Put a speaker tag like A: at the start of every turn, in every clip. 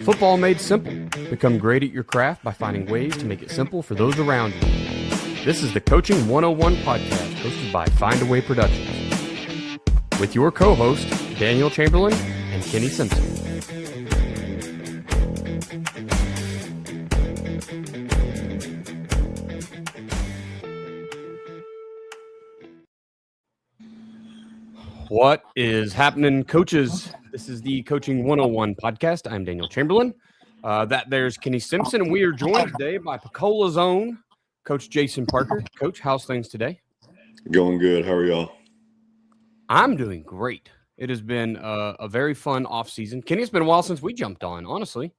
A: Football made simple. Become great at your craft by finding ways to make it simple for those around you. This is the Coaching 101 podcast hosted by Find a Way Productions with your co-host, Daniel Chamberlain and Kenny Simpson. What is happening, coaches? This is the Coaching 101 podcast. I'm Daniel Chamberlain. There's Kenny Simpson, and we are joined today by Pocola's own Coach Jason Parker. Coach, how's things today?
B: Going good. How are y'all?
A: I'm doing great. It has been a very fun offseason. Kenny, it's been a while since we jumped on, honestly.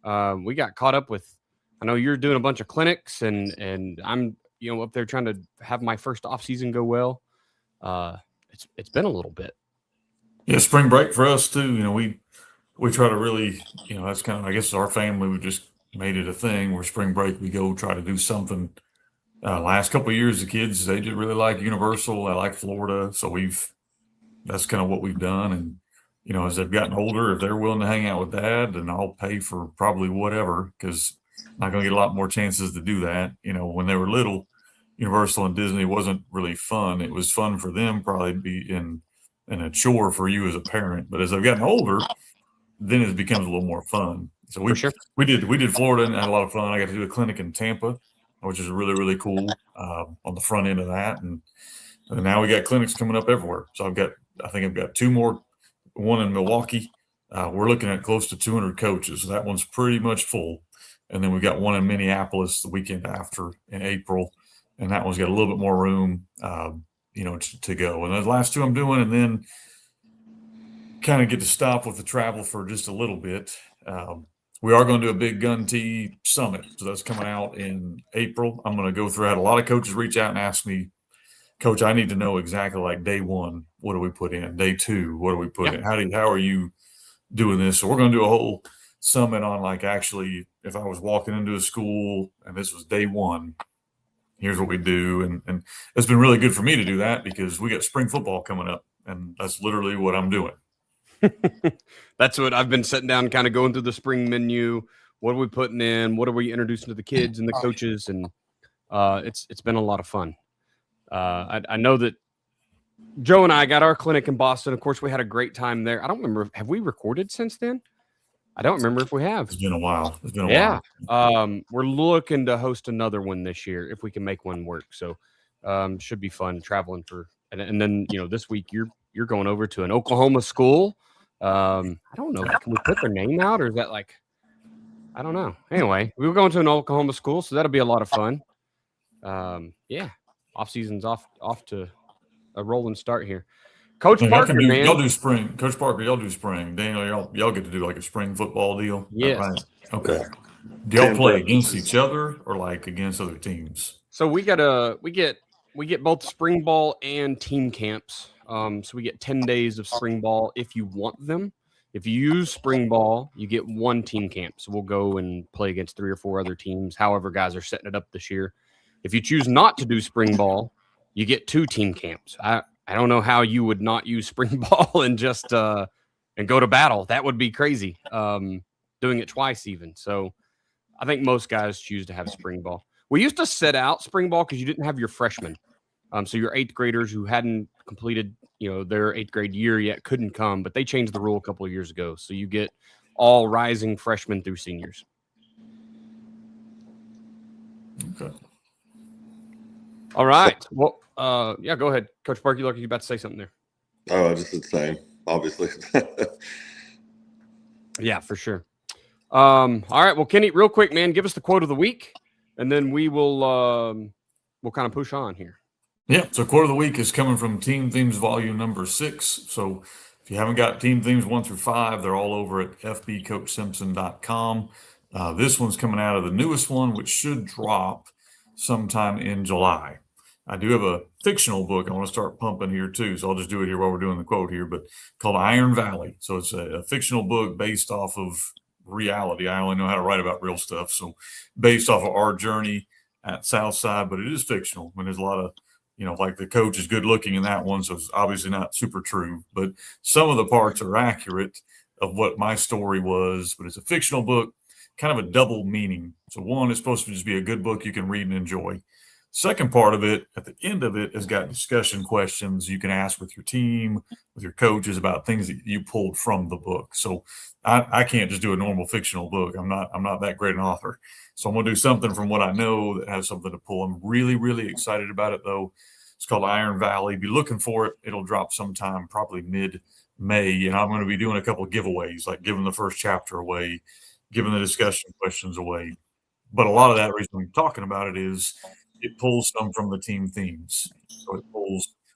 A: We got caught up with, I know you're doing a bunch of clinics, and I'm up there trying to have my first offseason go well. It's been a little bit.
C: Yeah, spring break for us too. We try to really, that's kind of, I guess, our family. We just made it a thing where spring break we go try to do something. Last couple of years, the kids, they did really like Universal. I like Florida, so that's kind of what we've done. And as they've gotten older, if they're willing to hang out with Dad, then I'll pay for probably whatever, because I'm not going to get a lot more chances to do that. When they were little, Universal and Disney wasn't really fun. It was fun for them, probably be in a chore for you as a parent. But as they've gotten older, then it becomes a little more fun. So we did Florida and had a lot of fun. I got to do a clinic in Tampa, which is really, really cool on the front end of that. And now we got clinics coming up everywhere. So I think I've got two more, one in Milwaukee. We're looking at close to 200 coaches. So that one's pretty much full. And then we got one in Minneapolis the weekend after in April. And that one's got a little bit more room, to go. And the last two I'm doing, and then kind of get to stop with the travel for just a little bit. We are going to do a big Gun Tea Summit. So that's coming out in April. I'm going to go through. I had a lot of coaches reach out and ask me, Coach, I need to know exactly like day one, what do we put in? Day two, what do we put in? How are you doing this? So we're going to do a whole summit on, like, actually, if I was walking into a school and this was day one, here's what we do. And it's been really good for me to do that because we got spring football coming up, and that's literally what I'm doing.
A: That's what I've been sitting down, kind of going through the spring menu. What are we putting in? What are we introducing to the kids and the coaches? And it's been a lot of fun. I know that Joe and I got our clinic in Boston. Of course, we had a great time there. I don't remember. Have we recorded since then? I don't remember if we have.
C: It's been a while.
A: We're looking to host another one this year if we can make one work. So should be fun traveling and then this week you're going over to an Oklahoma school. I don't know. Can we put their name out, or is that like, I don't know. Anyway, we were going to an Oklahoma school, so that'll be a lot of fun. Off season's off to a rolling start here. Coach Parker, man.
C: Y'all do spring. Coach Parker, y'all do spring. Daniel, y'all get to do like a spring football deal?
A: Yes.
C: Right? Okay. Do y'all play against each other or like against other teams?
A: So we get both spring ball and team camps. So we get 10 days of spring ball if you want them. If you use spring ball, you get one team camp. So we'll go and play against 3 or 4 other teams, however guys are setting it up this year. If you choose not to do spring ball, you get 2 team camps. I don't know how you would not use spring ball and just and go to battle. That would be crazy. Doing it twice even. So I think most guys choose to have spring ball. We used to set out spring ball because you didn't have your freshmen. So your 8th graders who hadn't completed, their 8th grade year yet couldn't come, but they changed the rule a couple of years ago. So you get all rising freshmen through seniors.
C: Okay.
A: All right. Well, go ahead. Coach Park, you look like you're about to say something there.
B: Oh, just the same, obviously.
A: Yeah, for sure. All right. Well, Kenny, real quick, man, give us the quote of the week, and then we will we'll kind of push on here.
C: Yeah. So quote of the week is coming from Team Themes Volume number 6. So if you haven't got Team Themes 1 through 5, they're all over at fbcoachsimpson.com. This one's coming out of the newest one, which should drop sometime in July. I do have a fictional book I want to start pumping here too, so I'll just do it here while we're doing the quote here, but called Iron Valley. So it's a fictional book based off of reality. I only know how to write about real stuff, so based off of our journey at Southside, but it is fictional. I mean, there's a lot of like the coach is good looking in that one, so it's obviously not super true. But some of the parts are accurate of what my story was. But it's a fictional book, kind of a double meaning. So one, it's supposed to just be a good book you can read and enjoy. Second part of it, at the end of it, has got discussion questions you can ask with your team, with your coaches about things that you pulled from the book. So I can't just do a normal fictional book. I'm not that great an author. So I'm going to do something from what I know that has something to pull. I'm really, really excited about it, though. It's called Iron Valley. Be looking for it. It'll drop sometime, probably mid-May. And I'm going to be doing a couple of giveaways, like giving the first chapter away, giving the discussion questions away. But a lot of that reason I'm talking about it is it pulls some from the team themes. So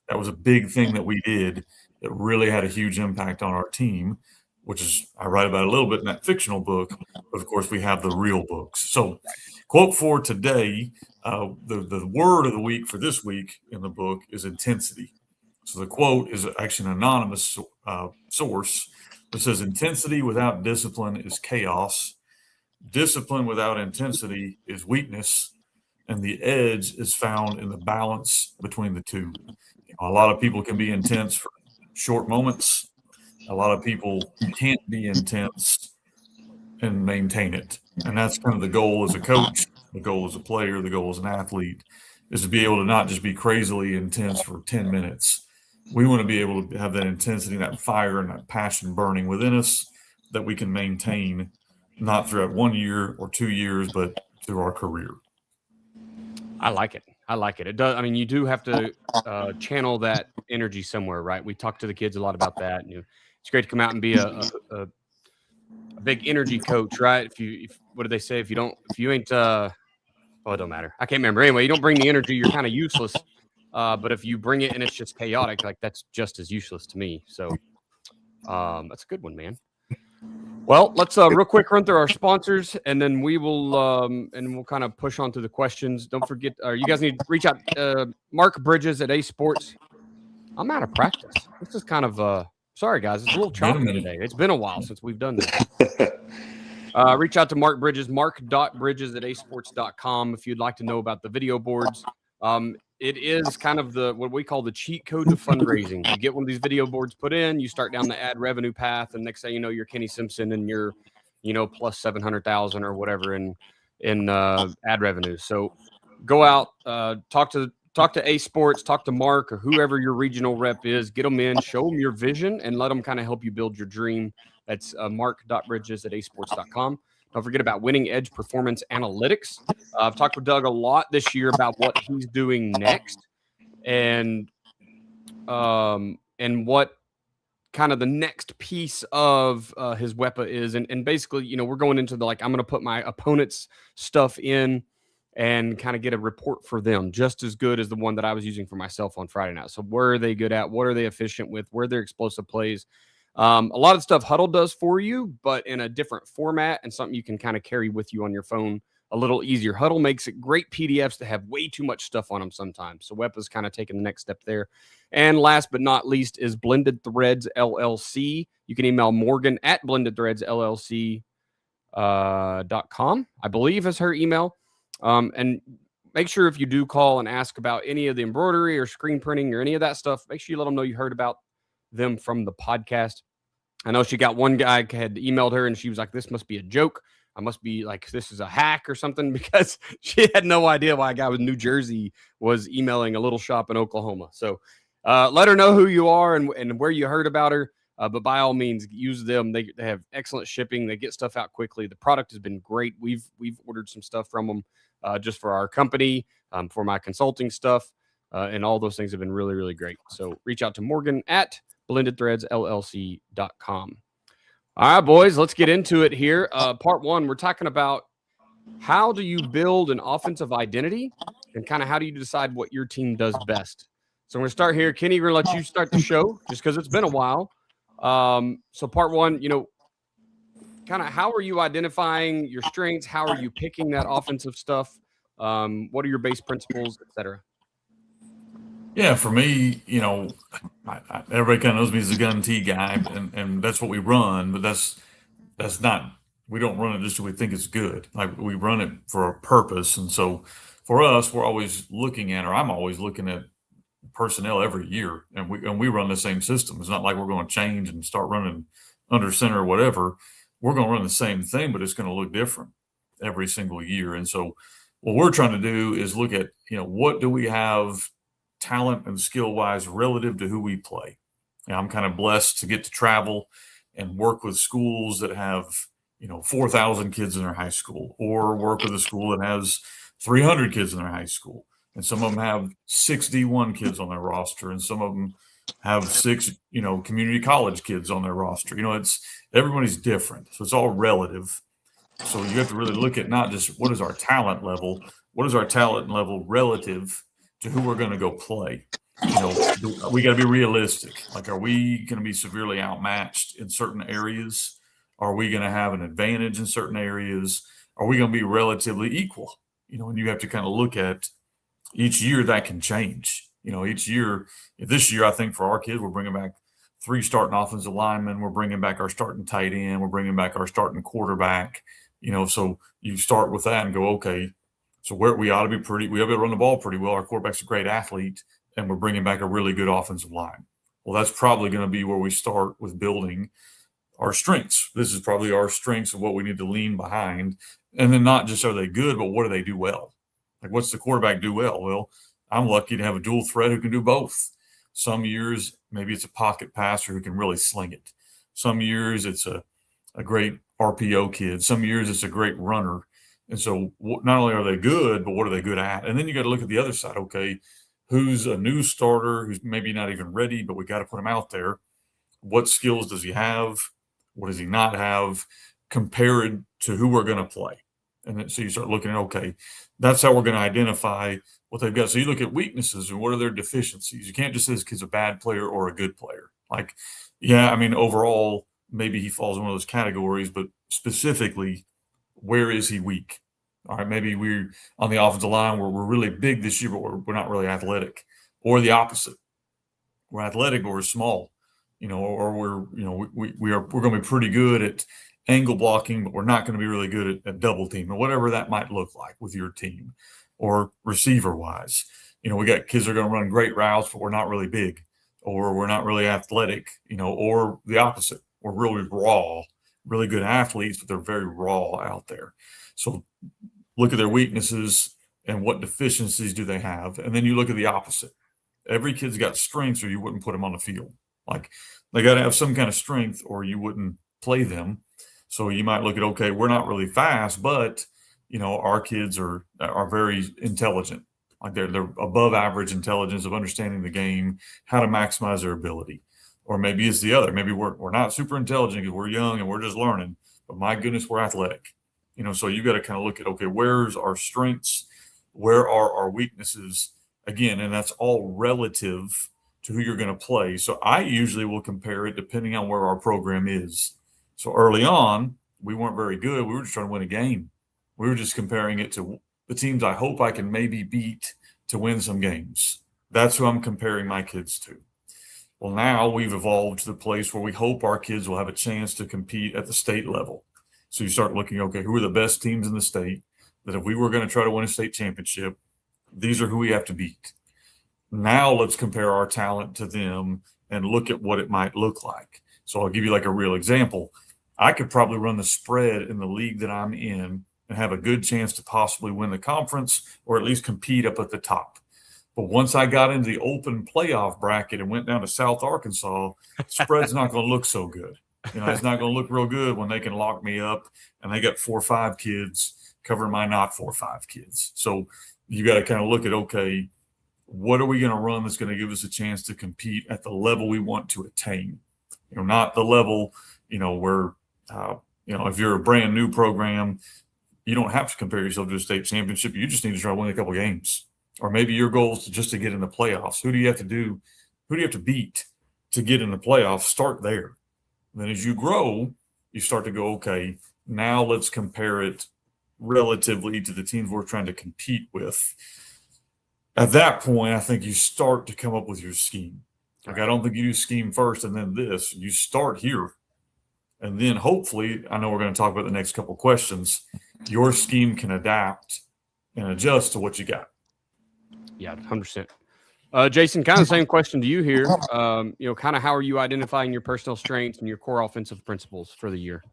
C: that was a big thing that we did that really had a huge impact on our team, which is, I write about a little bit in that fictional book, but of course we have the real books. So quote for today, the word of the week for this week in the book is intensity. So the quote is actually an anonymous source that says, intensity without discipline is chaos. Discipline without intensity is weakness. And the edge is found in the balance between the two. A lot of people can be intense for short moments. A lot of people can't be intense and maintain it. And that's kind of the goal as a coach, the goal as a player, the goal as an athlete, is to be able to not just be crazily intense for 10 minutes. We want to be able to have that intensity, that fire, and that passion burning within us that we can maintain, not throughout 1 year or 2 years, but through our career.
A: I like it. It does. I mean, you do have to channel that energy somewhere, right? We talk to the kids a lot about that. And it's great to come out and be a big energy coach, right? What do they say? If you ain't, it don't matter. I can't remember. Anyway, you don't bring the energy, you're kind of useless. But if you bring it and it's just chaotic, like that's just as useless to me. So that's a good one, man. Well, let's real quick run through our sponsors, and then we'll kind of push on through the questions. Don't forget, you guys need to reach out. Mark Bridges at Ace Sports. I'm out of practice. This is kind of sorry guys, it's a little choppy today. It's been a while since we've done this. Reach out to Mark Bridges, mark.bridges at acesports.com if you'd like to know about the video boards. It is kind of what we call the cheat code to fundraising. You get one of these video boards put in, you start down the ad revenue path, and next thing you know, you're Kenny Simpson and you're, plus 700,000 or whatever in ad revenue. So go out, talk to Ace Sports, talk to Mark or whoever your regional rep is, get them in, show them your vision, and let them kind of help you build your dream. That's mark.bridges at acesports.com. Don't forget about Winning Edge Performance Analytics. I've talked with Doug a lot this year about what he's doing next and what kind of the next piece of his WEPA is. And basically, we're going into I'm going to put my opponent's stuff in and kind of get a report for them just as good as the one that I was using for myself on Friday night. So where are they good at? What are they efficient with? Where are their explosive plays? A lot of stuff Huddle does for you, but in a different format and something you can kind of carry with you on your phone a little easier. Huddle makes it great PDFs that have way too much stuff on them sometimes. So WEPA's kind of taking the next step there. And last but not least is Blended Threads LLC. You can email Morgan at blendedthreadsllc.com, I believe is her email. And make sure if you do call and ask about any of the embroidery or screen printing or any of that stuff, make sure you let them know you heard about them from the podcast. I know she got one guy had emailed her and she was like, this must be a joke. I must be like, this is a hack or something, because she had no idea why a guy with New Jersey was emailing a little shop in Oklahoma. So let her know who you are and where you heard about her. But by all means, use them. They have excellent shipping. They get stuff out quickly. The product has been great. We've ordered some stuff from them just for our company, for my consulting stuff. And all those things have been really, really great. So reach out to Morgan at blendedthreadsllc.com. All right, boys, let's get into it here. Part one, we're talking about how do you build an offensive identity and kind of how do you decide what your team does best. So I'm going to start here. Kenny, we're going to let you start the show just because it's been a while. So part one, kind of how are you identifying your strengths? How are you picking that offensive stuff? What are your base principles, et cetera?
C: Yeah, for me, everybody kind of knows me as a gun tee guy, and that's what we run. But that's not. We don't run it just so we think it's good. Like, we run it for a purpose. And so, for us, we're always looking at, or I'm always looking at personnel every year, and we run the same system. It's not like we're going to change and start running under center or whatever. We're going to run the same thing, but it's going to look different every single year. And so what we're trying to do is look at, what do we have talent and skill wise relative to who we play. I'm kind of blessed to get to travel and work with schools that have, 4,000 kids in their high school, or work with a school that has 300 kids in their high school. And some of them have 61 kids on their roster, and some of them have 6, community college kids on their roster. Everybody's different. So it's all relative. So you have to really look at not just what is our talent level, what is our talent level relative to who we're going to go play. We got to be realistic. Like, are we going to be severely outmatched in certain areas? Are we going to have an advantage in certain areas? Are we going to be relatively equal? And you have to kind of look at each year that can change. Each year, this year, I think for our kids, we're bringing back 3 starting offensive linemen. We're bringing back our starting tight end. We're bringing back our starting quarterback. So you start with that and go, okay, so we ought to be we ought to be able to run the ball pretty well. Our quarterback's a great athlete, and we're bringing back a really good offensive line. Well, that's probably going to be where we start with building our strengths. This is probably our strengths of what we need to lean behind. And then not just are they good, but what do they do well? Like, what's the quarterback do well? Well, I'm lucky to have a dual threat who can do both. Some years, maybe it's a pocket passer who can really sling it. Some years it's a great RPO kid. Some years it's a great runner. And so not only are they good, but what are they good at? And then you got to look at the other side. Okay, who's a new starter who's maybe not even ready, but we got to put him out there. What skills does he have? What does he not have? Compared to who we're going to play. And then, so you start looking at, okay, that's how we're going to identify what they've got. So you look at weaknesses and what are their deficiencies. You can't just say this kid's a bad player or a good player. Like, overall, maybe he falls in one of those categories, but specifically, where is he weak? All right, maybe we're on the offensive line where we're really big this year, but we're not really athletic. Or the opposite. We're athletic, but we're small. Or we're going to be pretty good at angle blocking, but we're not going to be really good at double team, or whatever that might look like with your team. Or receiver wise, we got kids that are going to run great routes, but we're not really big, or we're not really athletic, or the opposite. We're really raw, really good athletes, but they're very raw out there. So look at their weaknesses and what deficiencies do they have. And then you look at the opposite. Every kid's got strengths, or you wouldn't put them on the field. Like, they got to have some kind of strength, or you wouldn't play them. So you might look at, okay, we're not really fast, but our kids are very intelligent. Like, they're above average intelligence of understanding the game, how to maximize their ability. Or maybe it's the other. Maybe we're not super intelligent because we're young and we're just learning, but my goodness, we're athletic. So you got to kind of look at, okay, where's our strengths? Where are our weaknesses? Again, and that's all relative to who you're going to play. So I usually will compare it depending on where our program is. So early on, we weren't very good. We were just trying to win a game. We were just comparing it to the teams I hope I can maybe beat to win some games. That's who I'm comparing my kids to. Well, now we've evolved to the place where we hope our kids will have a chance to compete at the state level. So you start looking, okay, who are the best teams in the state that if we were going to try to win a state championship, these are who we have to beat. Now let's compare our talent to them and look at what it might look like. So I'll give you like a real example. I could probably run the spread in the league that I'm in and have a good chance to possibly win the conference or at least compete up at the top. But once I got into the open playoff bracket and went down to South Arkansas, spread's not going to look so good. It's not going to look real good when they can lock me up and they got 4 or 5 kids covering my not 4 or 5 kids. So you got to kind of look at, okay, what are we going to run that's going to give us a chance to compete at the level we want to attain? Not the level, where, if you're a brand new program, you don't have to compare yourself to a state championship. You just need to try to win a couple games. Or maybe your goal is just to get in the playoffs. Who do you have to do? Who do you have to beat to get in the playoffs? Start there. Then as you grow, you start to go, okay, now let's compare it relatively to the teams we're trying to compete with. At that point, I think you start to come up with your scheme. Like, I don't think you do scheme first and then this. You start here. And then hopefully, I know we're going to talk about the next couple questions, your scheme can adapt and adjust to what you got.
A: Yeah, 100%. Jason, kind of the same question to you here. Kind of how are you identifying your personal strengths and your core offensive principles for the year?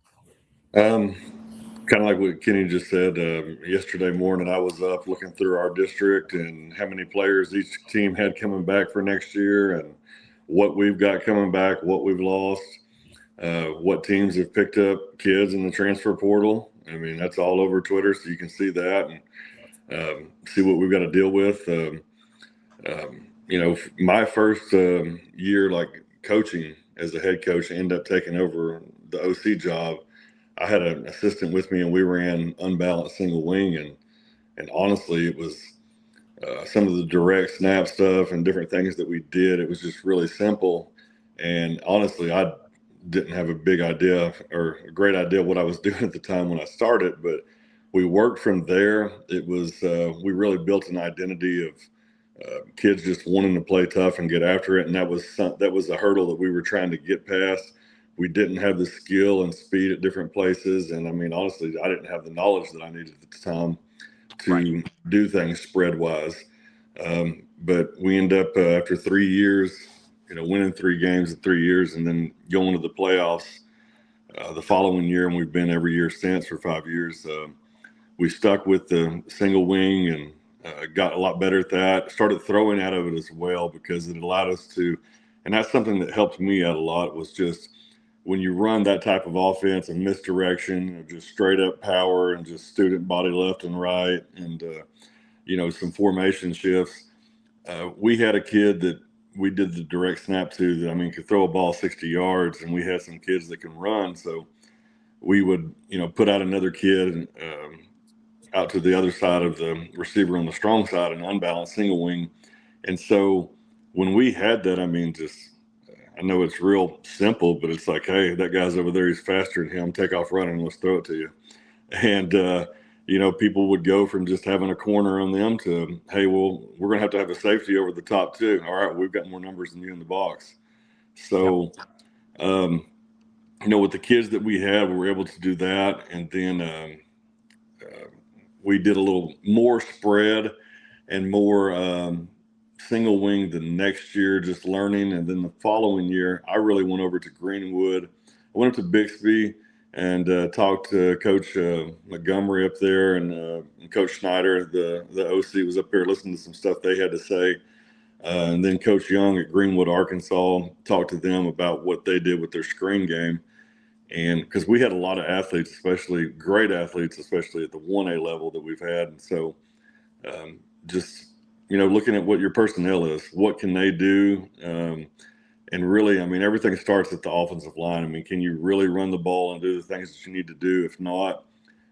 B: Kind of like what Kenny just said. Yesterday morning, I was up looking through our district and how many players each team had coming back for next year, and what we've got coming back, what we've lost, what teams have picked up kids in the transfer portal. I mean, that's all over Twitter, so you can see that and see what we've got to deal with. My first year like coaching as a head coach, I ended up taking over the OC job. I had an assistant with me, and we ran unbalanced single wing, and honestly, it was some of the direct snap stuff and different things that we did. It was just really simple, and honestly, I didn't have a big idea or a great idea what I was doing at the time when I started, but we worked from there. It was we really built an identity of kids just wanting to play tough and get after it, and that was a hurdle that we were trying to get past. We didn't have the skill and speed at different places. And I mean, honestly, I didn't have the knowledge that I needed at the time to do things spread wise. But we end up after 3 years, winning 3 games in 3 years and then going to the playoffs the following year. And we've been every year since for 5 years. We stuck with the single wing and got a lot better at that. Started throwing out of it as well because it allowed us to, and that's something that helped me out a lot, was just when you run that type of offense and misdirection, just straight up power and just student body left and right, and some formation shifts. We had a kid that we did the direct snap to that, could throw a ball 60 yards, and we had some kids that can run. So we would, put out another kid out to the other side of the receiver on the strong side, an unbalanced single wing. And so when we had that, I know it's real simple, but it's like, hey, that guy's over there, he's faster than him. Take off running, let's throw it to you. And, people would go from just having a corner on them to, hey, well, we're going to have a safety over the top too. All right, we've got more numbers than you in the box. So, with the kids that we had, we were able to do that. And then we did a little more spread and more single wing the next year, just learning. And then the following year, I really went over to Greenwood. I went up to Bixby and talked to Coach Montgomery up there and Coach Schneider. The OC was up there listening to some stuff they had to say. And then Coach Young at Greenwood, Arkansas, talked to them about what they did with their screen game. And because we had a lot of athletes, especially great athletes, especially at the 1A level that we've had. And so looking at what your personnel is, what can they do? And really, everything starts at the offensive line. Can you really run the ball and do the things that you need to do? If not,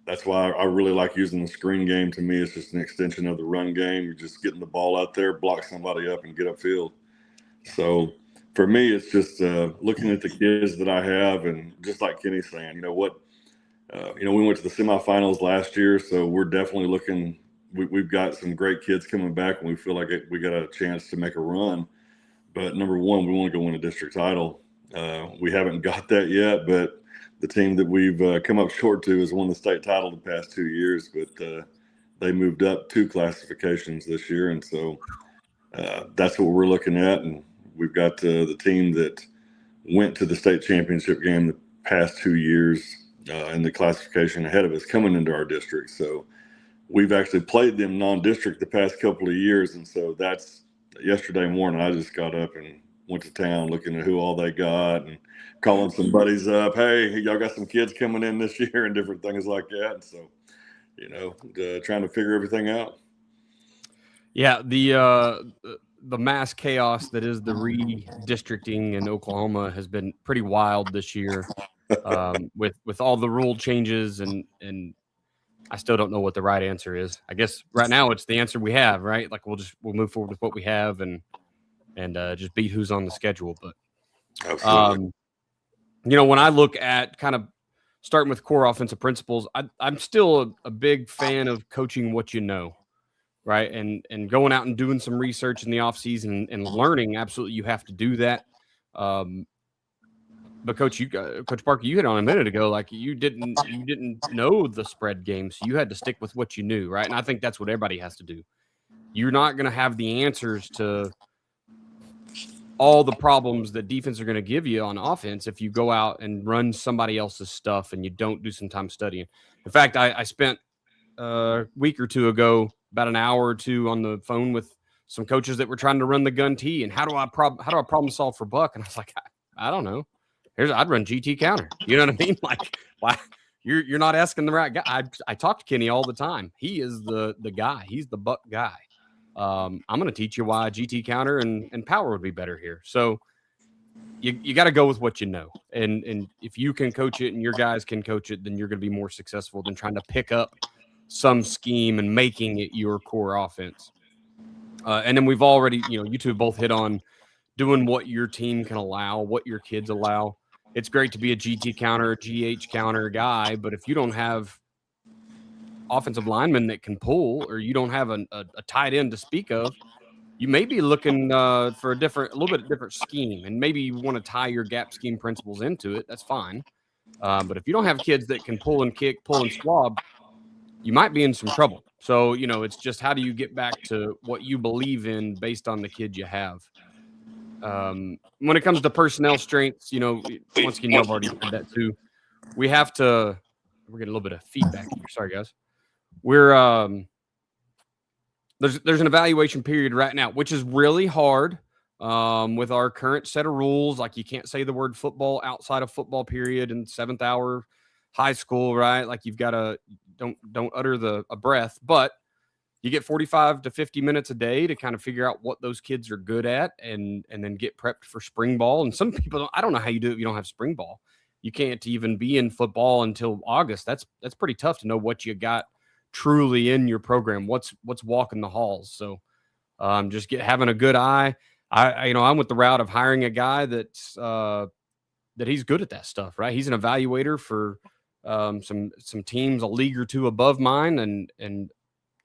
B: that's why I really like using the screen game. To me, it's just an extension of the run game. You're just getting the ball out there, block somebody up, and get upfield. So for me, it's just looking at the kids that I have, and just like Kenny's saying, we went to the semifinals last year, so we're definitely looking. We've got some great kids coming back, and we feel like we got a chance to make a run. But number one, we want to go win a district title. We haven't got that yet, but the team that we've come up short to has won the state title the past 2 years. But they moved up 2 classifications this year, and so that's what we're looking at. And we've got the team that went to the state championship game the past 2 years in the classification ahead of us coming into our district. So we've actually played them non-district the past couple of years, and so that's yesterday morning. I just got up and went to town looking at who all they got and calling some buddies up. Hey, y'all got some kids coming in this year and different things like that. And so, trying to figure everything out.
A: Yeah, the mass chaos that is the redistricting in Oklahoma has been pretty wild this year, with all the rule changes and I still don't know what the right answer is. I guess right now it's the answer we have, right? Like we'll move forward with what we have and just beat who's on the schedule. But
B: Absolutely.
A: When I look at kind of starting with core offensive principles, I'm still a big fan of coaching what you know, right? And going out and doing some research in the offseason and learning. Absolutely, you have to do that. But Coach Parker, you hit on a minute ago, like you didn't know the spread game, so you had to stick with what you knew, right? And I think that's what everybody has to do. You're not going to have the answers to all the problems that defense are going to give you on offense if you go out and run somebody else's stuff and you don't do some time studying. In fact, I spent a week or two ago about an hour or two on the phone with some coaches that were trying to run the gun T, and how do I problem solve for Buck? And I was like, I don't know. I'd run GT counter. You know what I mean? Like, why? You're not asking the right guy. I talk to Kenny all the time. He is the guy. He's the Buck guy. I'm going to teach you why GT counter and power would be better here. So you got to go with what you know. And if you can coach it and your guys can coach it, then you're going to be more successful than trying to pick up some scheme and making it your core offense. And then we've already, you two both hit on doing what your team can allow, what your kids allow. It's great to be a GT counter, GH counter guy, but if you don't have offensive linemen that can pull, or you don't have a tight end to speak of, you may be looking for a little bit different scheme, and maybe you want to tie your gap scheme principles into it. That's fine. But if you don't have kids that can pull and kick, pull and swab, you might be in some trouble. So, it's just how do you get back to what you believe in based on the kid you have? When it comes to personnel strengths, once again, y'all have already said that too. We're getting a little bit of feedback here. Sorry, guys. There's an evaluation period right now, which is really hard with our current set of rules. Like, you can't say the word football outside of football period in 7th hour high school, right? Like, you've got to don't utter a breath, but you get 45 to 50 minutes a day to kind of figure out what those kids are good at and then get prepped for spring ball. And some people, I don't know how you do it if you don't have spring ball. You can't even be in football until August. That's pretty tough to know what you got truly in your program, what's walking the halls. So just having a good eye. I'm with the route of hiring a guy that's that he's good at that stuff, right? He's an evaluator for some teams a league or two above mine, and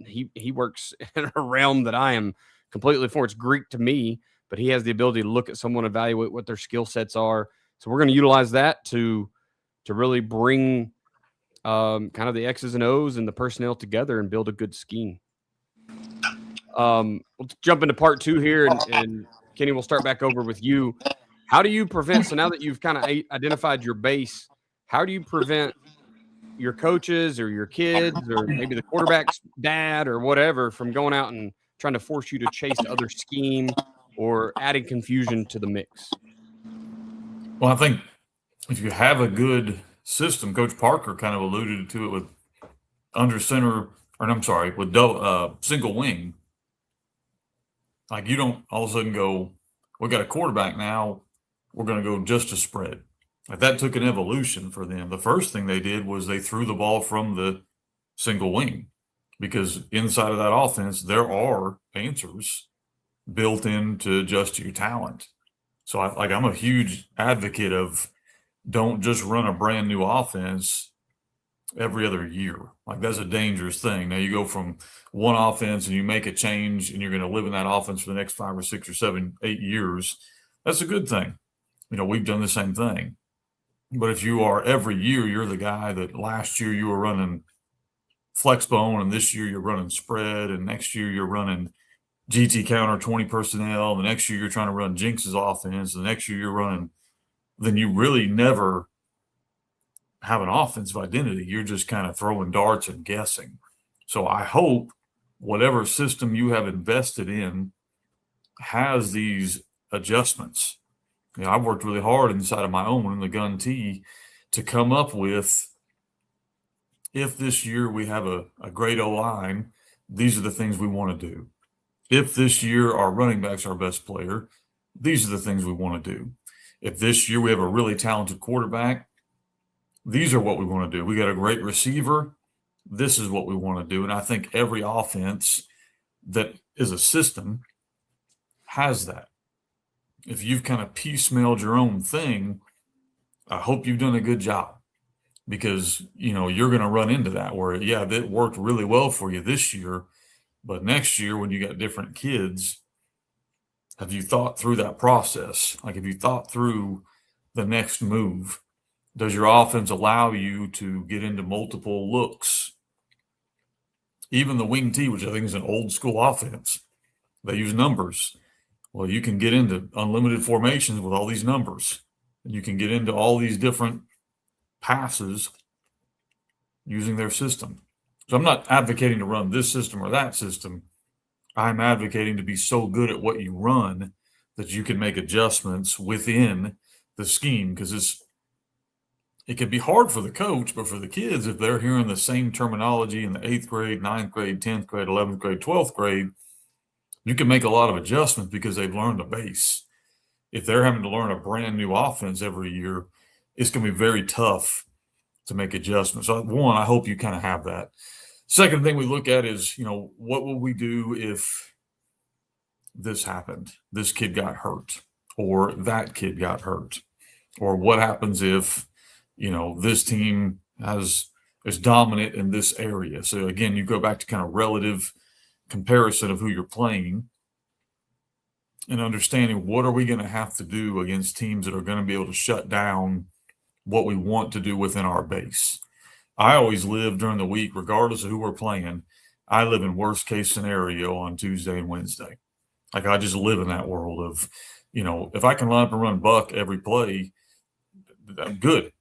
A: he works in a realm that I am completely for. It's Greek to me, but he has the ability to look at someone, evaluate what their skill sets are. So we're going to utilize that to really bring kind of the X's and O's and the personnel together and build a good scheme. Let's jump into part 2 here, and Kenny, we'll start back over with you. How do you prevent? So now that you've kind of identified your base, how do you prevent your coaches or your kids or maybe the quarterback's dad or whatever from going out and trying to force you to chase other scheme or adding confusion to the mix?
C: Well, I think if you have a good system, Coach Parker kind of alluded to it with with single wing. Like, you don't all of a sudden go, we got a quarterback now, we're going to go just a spread. Like, that took an evolution for them. The first thing they did was they threw the ball from the single wing, because inside of that offense, there are answers built in to adjust to your talent. So I'm a huge advocate of don't just run a brand new offense every other year. Like, that's a dangerous thing. Now, you go from one offense and you make a change and you're going to live in that offense for the next 5 or 6 or 7, 8 years. That's a good thing. We've done the same thing. But if you are every year, you're the guy that last year you were running flex bone, and this year you're running spread, and next year you're running GT counter 20 personnel, the next year you're trying to run Jinx's offense, the next year you're running, then you really never have an offensive identity. You're just kind of throwing darts and guessing. So I hope whatever system you have invested in has these adjustments. I've worked really hard inside of my own in the gun T to come up with, if this year we have a great O-line, these are the things we want to do. If this year our running back's our best player, these are the things we want to do. If this year we have a really talented quarterback, these are what we want to do. We got a great receiver, this is what we want to do. And I think every offense that is a system has that. If you've kind of piecemealed your own thing, I hope you've done a good job, because, you're going to run into that where, that worked really well for you this year, but next year when you got different kids, have you thought through that process? Like, have you thought through the next move? Does your offense allow you to get into multiple looks? Even the wing T, which I think is an old school offense, they use numbers. Well, you can get into unlimited formations with all these numbers. And you can get into all these different passes using their system. So I'm not advocating to run this system or that system. I'm advocating to be so good at what you run that you can make adjustments within the scheme, because it can be hard for the coach, but for the kids, if they're hearing the same terminology in the 8th grade, 9th grade, 10th grade, 11th grade, 12th grade, you can make a lot of adjustments because they've learned the base. If they're having to learn a brand new offense every year, it's going to be very tough to make adjustments. So one, I hope you kind of have that. Second thing we look at is, what will we do if this happened? This kid got hurt, or that kid got hurt, or what happens if, this team is dominant in this area. So again, you go back to kind of relative comparison of who you're playing and understanding what are we going to have to do against teams that are going to be able to shut down what we want to do within our base. I always live during the week, regardless of who we're playing. I live in worst case scenario on Tuesday and Wednesday. Like, I just live in that world of, if I can line up and run buck every play, I'm good.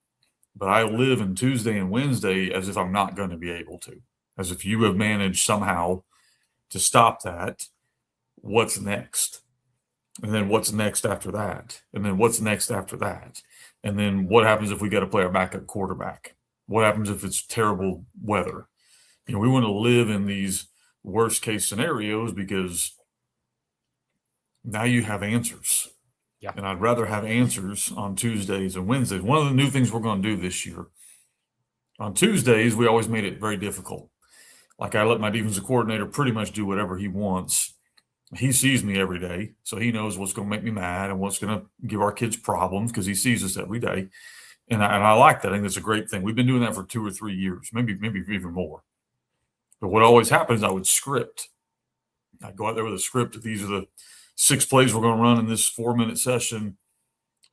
C: But I live in Tuesday and Wednesday as if I'm not going to be able to, as if you have managed somehow to stop that. What's next? And then what's next after that? And then what's next after that? And then what happens if we got to play our backup quarterback? What happens if it's terrible weather? We want to live in these worst case scenarios because now you have answers.
A: Yeah.
C: And I'd rather have answers on Tuesdays and Wednesdays. One of the new things we're going to do this year, on Tuesdays, we always made it very difficult. Like, I let my defensive coordinator pretty much do whatever he wants. He sees me every day, so he knows what's going to make me mad and what's going to give our kids problems because he sees us every day. And I like that. I think that's a great thing. We've been doing that for 2 or 3 years, maybe even more. But what always happens, I would script. I'd go out there with a script. These are the 6 plays we're going to run in this 4-minute session.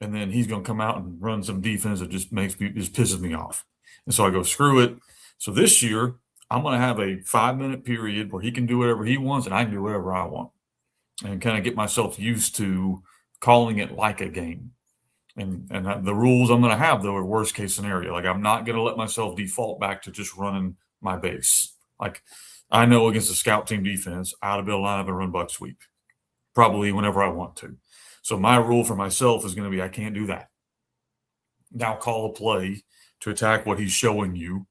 C: And then he's going to come out and run some defense that just pisses me off. And so I go, screw it. So this year, I'm going to have a 5-minute period where he can do whatever he wants and I can do whatever I want, and kind of get myself used to calling it like a game. And the rules I'm going to have, though, are worst case scenario. Like, I'm not going to let myself default back to just running my base. Like, I know against a scout team defense, I ought to be able to line up and run buck sweep, probably whenever I want to. So my rule for myself is going to be I can't do that. Now call a play to attack what he's showing you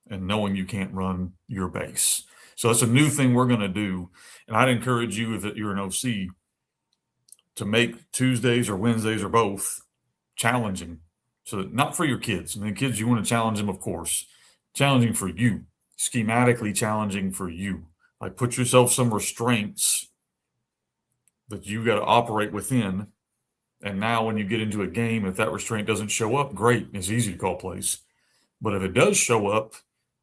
C: and knowing you can't run your base. So that's a new thing we're going to do. And I'd encourage you, if you're an OC, to make Tuesdays or Wednesdays or both challenging. So that, not for your kids. I mean, kids, you want to challenge them, of course. Challenging for you. Schematically challenging for you. Like, put yourself some restraints that you got to operate within. And now when you get into a game, if that restraint doesn't show up, great. It's easy to call plays. But if it does show up,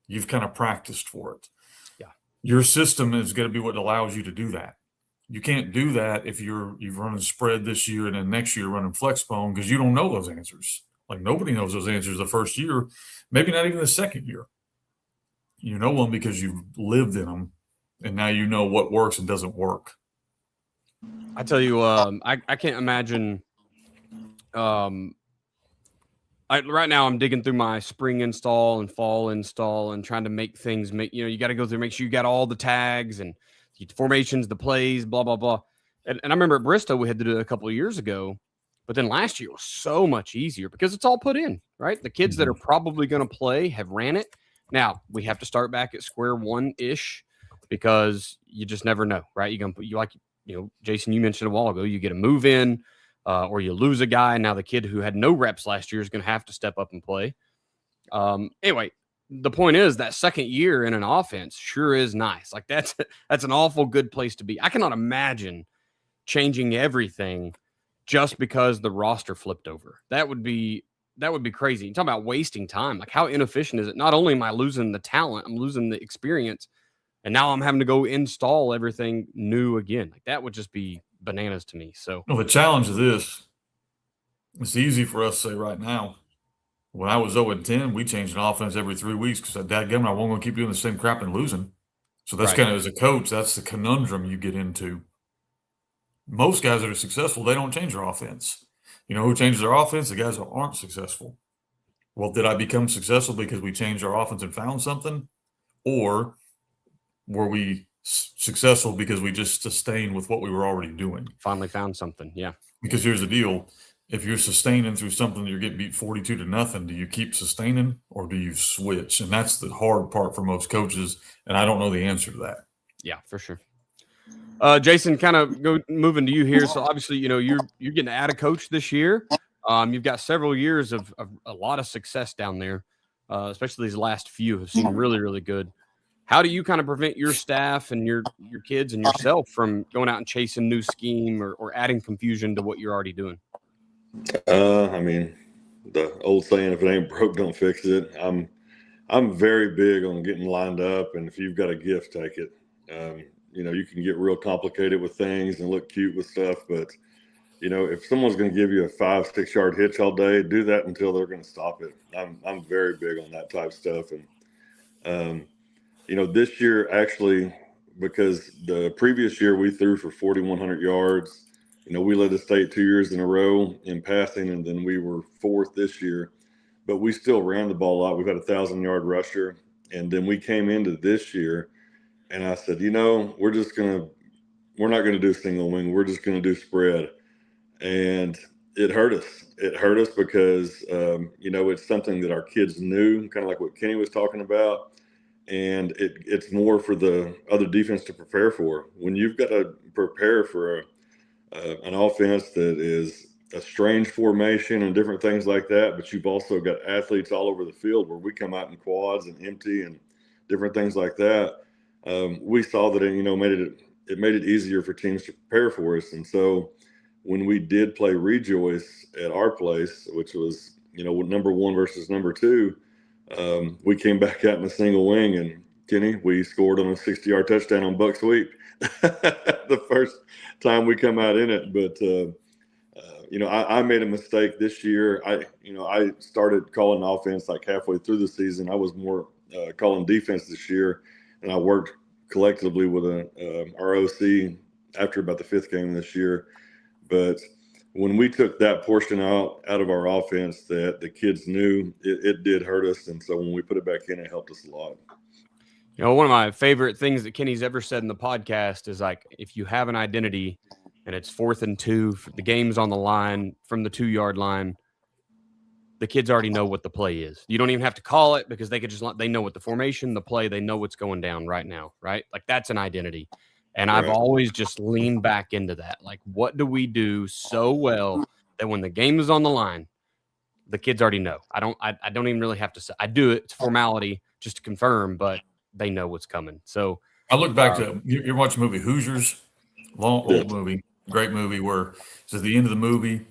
C: you've kind of practiced for it.
A: Yeah.
C: Your system is going to be what allows you to do that. You can't do that if you've run a spread this year and then next year running flex bone, because you don't know those answers. Like, nobody knows those answers the first year, maybe not even the second year. You know them because you've lived in them, and now you know what works and doesn't work.
A: I tell you, I can't imagine. Right now I'm digging through my spring install and fall install and trying to make things you got to go through, make sure you got all the tags and the formations, the plays, blah, blah, blah. And I remember at Bristow, we had to do it a couple of years ago, but then last year was so much easier because it's all put in, right? The kids that are probably going to play have ran it. Now we have to start back at square one-ish because you just never know, right? Jason, you mentioned a while ago, you get a move in, or you lose a guy. Now the kid who had no reps last year is going to have to step up and play. Anyway, the point is that second year in an offense sure is nice. Like, that's an awful good place to be. I cannot imagine changing everything just because the roster flipped over. That would be crazy. You're talking about wasting time. Like, how inefficient is it? Not only am I losing the talent, I'm losing the experience, and now I'm having to go install everything new again. Like, that would just be bananas to me. So,
C: the challenge of this, it's easy for us to say right now. When I was 0-10, we changed an offense every 3 weeks because dadgummit, I wasn't going to keep doing the same crap and losing. So that's kind of, as a coach, that's the conundrum you get into. most guys that are successful, they don't change their offense. You know who changes their offense? The guys that aren't successful. Well, did I become successful because we changed our offense and found something? Or were we successful because we just sustained with what we were already doing?
A: Finally found something. Yeah.
C: Because here's the deal. If you're sustaining through something, you're getting beat 42-0, do you keep sustaining or do you switch? And that's the hard part for most coaches. And I don't know the answer to that.
A: Yeah, for sure. Jason, kind of moving to you here. So obviously, you know, you're getting to add a coach this year. You've got several years of a lot of success down there, especially these last few have seemed really, really good. How do you kind of prevent your staff and your kids and yourself from going out and chasing new scheme or adding confusion to what you're already doing?
B: I mean, the old saying, if it ain't broke, don't fix it. I'm very big on getting lined up, and if you've got a gift, take it. You know, you can get real complicated with things and look cute with stuff, but you know, if someone's going to give you a 5-6 yard hitch all day, do that until they're going to stop it. I'm very big on that type of stuff. And, you know, this year actually, because the previous year we threw for 4,100 yards, you know, we led the state 2 years in a row in passing, and then we were 4th this year, but we still ran the ball a lot. We've had a 1,000-yard rusher. And then we came into this year and I said, you know, we're not going to do single wing. We're just going to do spread. And it hurt us. It hurt us because, you know, it's something that our kids knew, kind of like what Kenny was talking about. And it's more for the other defense to prepare for. When you've got to prepare for an offense that is a strange formation and different things like that, but you've also got athletes all over the field where we come out in quads and empty and different things like that. We saw that, you know, it made it easier for teams to prepare for us. And so when we did play Rejoice at our place, which was, you know, number 1 versus number 2, we came back out in a single wing, and Kenny, we scored on a 60-yard touchdown on buck sweep the first time we come out in it. But, you know, I made a mistake this year. I started calling offense like halfway through the season. I was more calling defense this year, and I worked collectively with our OC after about the 5th game this year. But when we took that portion out of our offense that the kids knew, it did hurt us. And so when we put it back in, it helped us a lot.
A: You know, one of my favorite things that Kenny's ever said in the podcast is like, if you have an identity and it's 4th and 2, the game's on the line from the 2-yard line, the kids already know what the play is. You don't even have to call it because they know what the formation, the play, they know what's going down right now, right? Like that's an identity. And I've always just leaned back into that. Like, what do we do so well that when the game is on the line, the kids already know? I don't even really have to say. I do it. It's formality just to confirm, but they know what's coming. So
C: I look back to you're watching the movie Hoosiers, old movie, great movie, where it's at the end of the movie,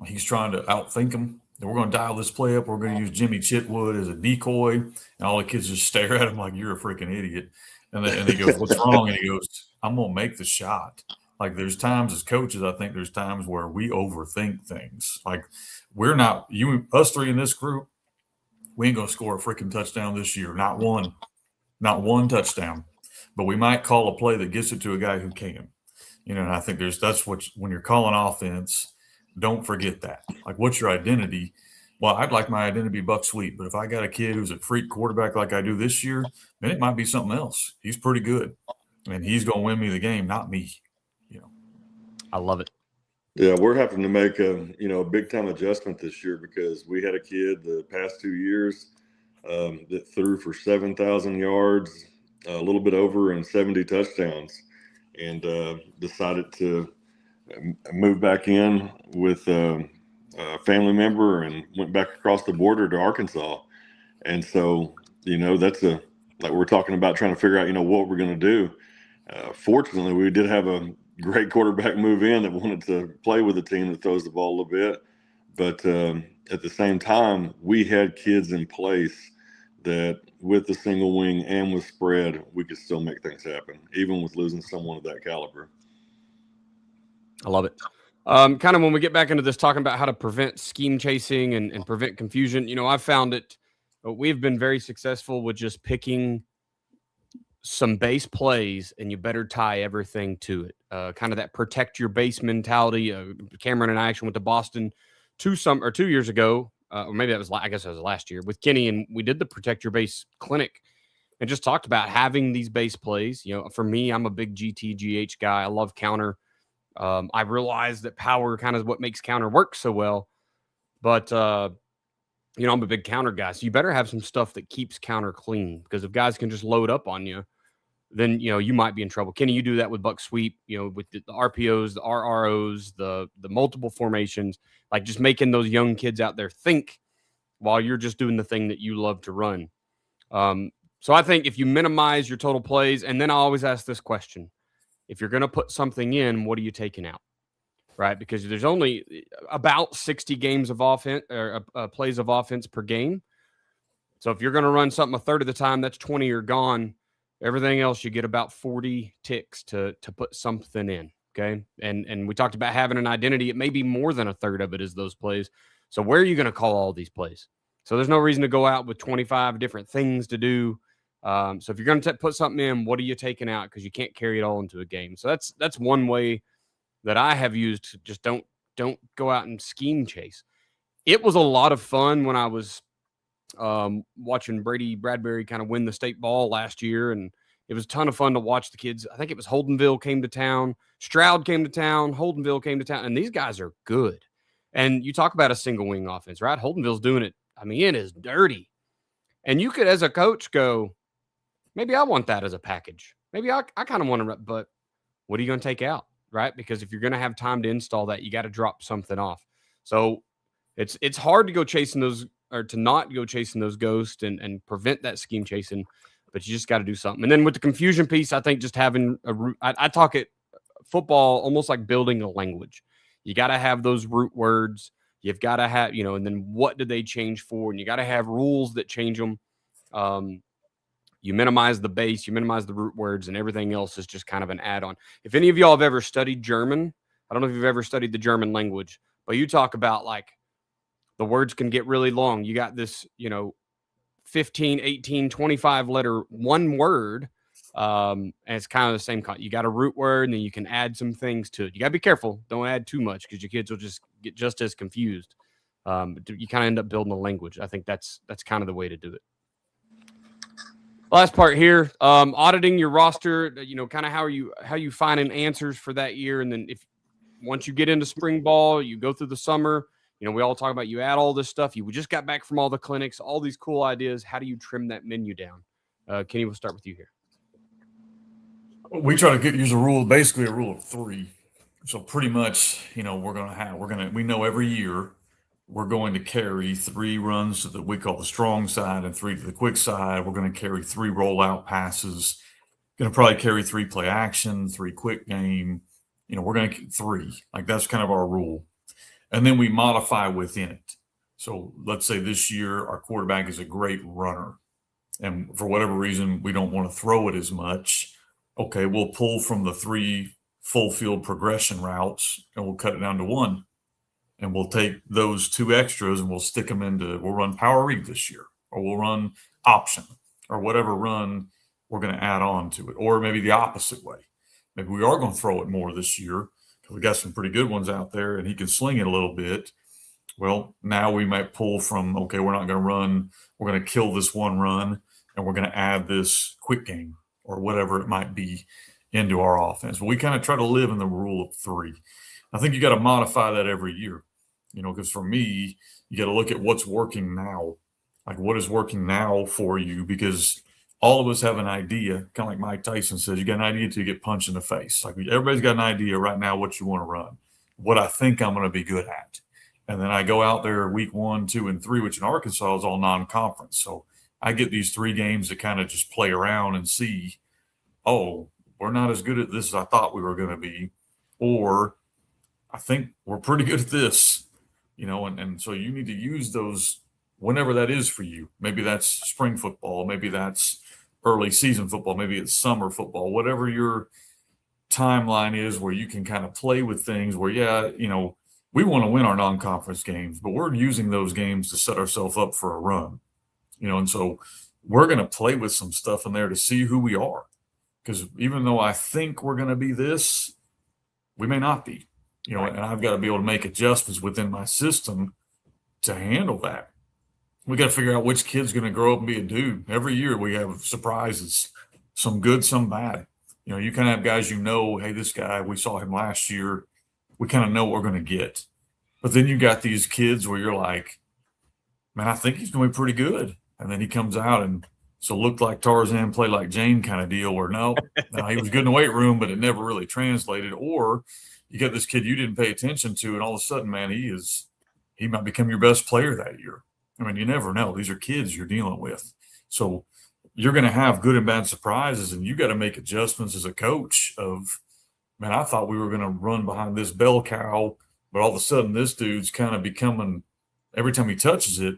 C: he's trying to outthink him. And we're going to dial this play up. We're going to use Jimmy Chitwood as a decoy. And all the kids just stare at him like, you're a freaking idiot. And he goes, what's wrong? And he goes, I'm going to make the shot. Like there's times as coaches, I think there's times where we overthink things. Like we're not, us 3 in this group, we ain't going to score a freaking touchdown this year. Not one touchdown. But we might call a play that gets it to a guy who can. You know, and I think when you're calling offense, don't forget that. Like, what's your identity? Well, I'd like my identity to be buck sweep, but if I got a kid who's a freak quarterback like I do this year, then it might be something else. He's pretty good, and he's going to win me the game, not me. You know,
A: I love it.
B: Yeah, we're having to make a big time adjustment this year because we had a kid the past 2 years that threw for 7,000 yards, a little bit over, and 70 touchdowns, and decided to move back in with a family member and went back across the border to Arkansas. And so, you know, that's like we're talking about trying to figure out, you know, what we're going to do. Fortunately, we did have a great quarterback move in that wanted to play with a team that throws the ball a little bit. But at the same time, we had kids in place that with the single wing and with spread, we could still make things happen, even with losing someone of that caliber.
A: I love it. Kind of when we get back into this, talking about how to prevent scheme chasing and prevent confusion, you know, I've found it. We've been very successful with just picking some base plays, and you better tie everything to it. kind of that protect your base mentality. Cameron and I actually went to Boston 2 years ago, or maybe that was, I guess it was last year, with Kenny, and we did the protect your base clinic and just talked about having these base plays. You know, for me, I'm a big GT/GH guy. I love counter. I realize that power kind of is what makes counter work so well, but you know, I'm a big counter guy, so you better have some stuff that keeps counter clean, because if guys can just load up on you, then, you know, you might be in trouble. Kenny, you do that with buck sweep, you know, with the RPOs, the RROs, the multiple formations, like just making those young kids out there think while you're just doing the thing that you love to run. So I think if you minimize your total plays, and then I always ask this question: if you're going to put something in, what are you taking out? Right? Because there's only about 60 games of offense, or plays of offense per game. So if you're going to run something a third of the time, that's 20 are gone. Everything else, you get about 40 ticks to put something in. Okay. And we talked about having an identity. It may be more than a third of it is those plays. So where are you going to call all these plays? So there's no reason to go out with 25 different things to do. So if you're going to put something in, what are you taking out? Because you can't carry it all into a game. So that's one way that I have used to just don't go out and scheme chase. It was a lot of fun when I was watching Brady Bradbury kind of win the state ball last year, and it was a ton of fun to watch the kids. I think it was Holdenville came to town, Stroud came to town, Holdenville came to town, and these guys are good. And you talk about a single wing offense, right? Holdenville's doing it. I mean, it is dirty. And you could, as a coach, go, maybe I want that as a package. Maybe I kind of want to, but what are you going to take out, right? Because if you're going to have time to install that, you got to drop something off. So it's hard to go chasing those, or to not go chasing those ghosts and prevent that scheme chasing, but you just got to do something. And then with the confusion piece, I think just having a root, I talk it football almost like building a language. You got to have those root words. You've got to have, you know, and then what do they change for? And you got to have rules that change them. You minimize the base, you minimize the root words, and everything else is just kind of an add-on. If any of y'all have ever studied German, I don't know if you've ever studied the German language, but you talk about like the words can get really long. You got this, you know, 15, 18, 25 letter one word. And it's kind of the same. You got a root word, and then you can add some things to it. You got to be careful. Don't add too much, because your kids will just get just as confused. You kind of end up building a language. I think that's kind of the way to do it. Last part here, auditing your roster, you know, kind of how you finding answers for that year. And then once you get into spring ball, you go through the summer, you know, we all talk about, you add all this stuff. You just got back from all the clinics, all these cool ideas. How do you trim that menu down? Kenny, we'll start with you here.
C: We try to use basically a rule of 3. So pretty much, you know, we know every year we're going to carry 3 runs to we call the strong side and 3 to the quick side. We're going to carry 3 rollout passes. Going to probably carry 3 play action, 3 quick game. You know, we're going to 3. Like, that's kind of our rule. And then we modify within it. So let's say this year our quarterback is a great runner, and for whatever reason we don't want to throw it as much. Okay, we'll pull from the 3 full field progression routes and we'll cut it down to 1. And we'll take those 2 extras and we'll stick them we'll run power read this year, or we'll run option, or whatever run we're going to add on to it. Or maybe the opposite way. Maybe we are going to throw it more this year because we got some pretty good ones out there and he can sling it a little bit. Well, now we might pull from, okay, we're not going to run, we're going to kill this 1 run and we're going to add this quick game or whatever it might be into our offense. But we kind of try to live in the rule of 3. I think you got to modify that every year, you know, because for me, you got to look at what's working now. Like, what is working now for you? Because all of us have an idea, kind of like Mike Tyson says, you got an idea till you get punched in the face. Like, everybody's got an idea right now what you want to run, what I think I'm going to be good at. And then I go out there week 1, 2, and 3, which in Arkansas is all non-conference. So I get these 3 games to kind of just play around and see, oh, we're not as good at this as I thought we were going to be, or I think we're pretty good at this, you know, and so you need to use those whenever that is for you. Maybe that's spring football, maybe that's early season football, maybe it's summer football, whatever your timeline is where you can kind of play with things where, yeah, you know, we want to win our non-conference games, but we're using those games to set ourselves up for a run, you know, and so we're going to play with some stuff in there to see who we are. Because even though I think we're going to be this, we may not be, you know,
A: Right.
C: and I've got to be able to make adjustments within my system to handle that. We got to figure out which kid's going to grow up and be a dude. Every year we have surprises, some good, some bad. You know, you kind of have guys, you know, hey, this guy, we saw him last year. We kind of know what we're going to get. But then you got these kids where you're like, man, I think he's going to be pretty good. And then he comes out and so looked like Tarzan, play like Jane kind of deal where no, he was good in the weight room, but it never really translated. Or you got this kid you didn't pay attention to, and all of a sudden, man, he might become your best player that year. I mean, you never know. These are kids you're dealing with. So you're going to have good and bad surprises, and you got to make adjustments as a coach of, man, I thought we were going to run behind this bell cow, but all of a sudden this dude's kind of becoming, every time he touches it,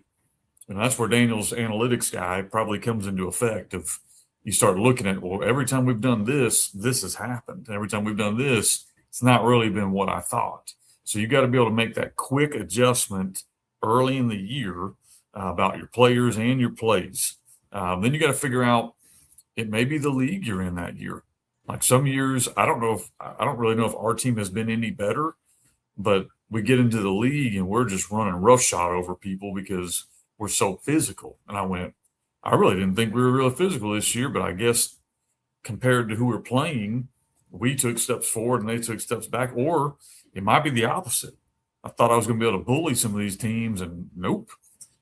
C: and that's where Daniel's analytics guy probably comes into effect of you start looking at, well, every time we've done this, this has happened. Every time we've done this, it's not really been what I thought. So you got to be able to make that quick adjustment early in the year about your players and your plays. Then you got to figure out, it may be the league you're in that year. Like some years, I don't really know if our team has been any better, but we get into the league and we're just running roughshod over people because we're so physical. And I really didn't think we were really physical this year, but I guess compared to who we're playing, we took steps forward and they took steps back. Or it might be the opposite. I thought I was going to be able to bully some of these teams, and nope.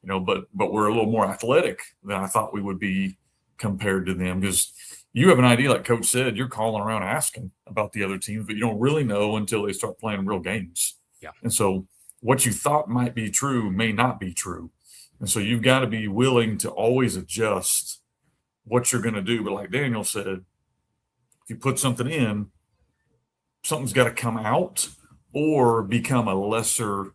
C: You know, but we're a little more athletic than I thought we would be compared to them, because you have an idea, like Coach said, you're calling around asking about the other teams, but you don't really know until they start playing real games.
A: Yeah.
C: And so what you thought might be true may not be true. And so you've got to be willing to always adjust what you're going to do. But like Daniel said, if you put something in, something's got to come out or become a lesser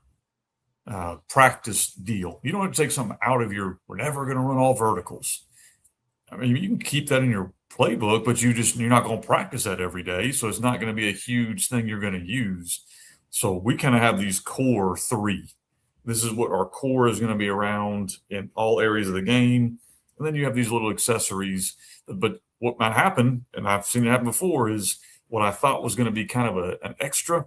C: practice deal. You don't have to take something out of we're never going to run all verticals. I mean, you can keep that in your playbook, but you're not going to practice that every day. So it's not going to be a huge thing you're going to use. So we kind of have these core three. This is what our core is going to be around in all areas of the game. And then you have these little accessories. But what might happen, and I've seen it happen before, is what I thought was going to be kind of an extra,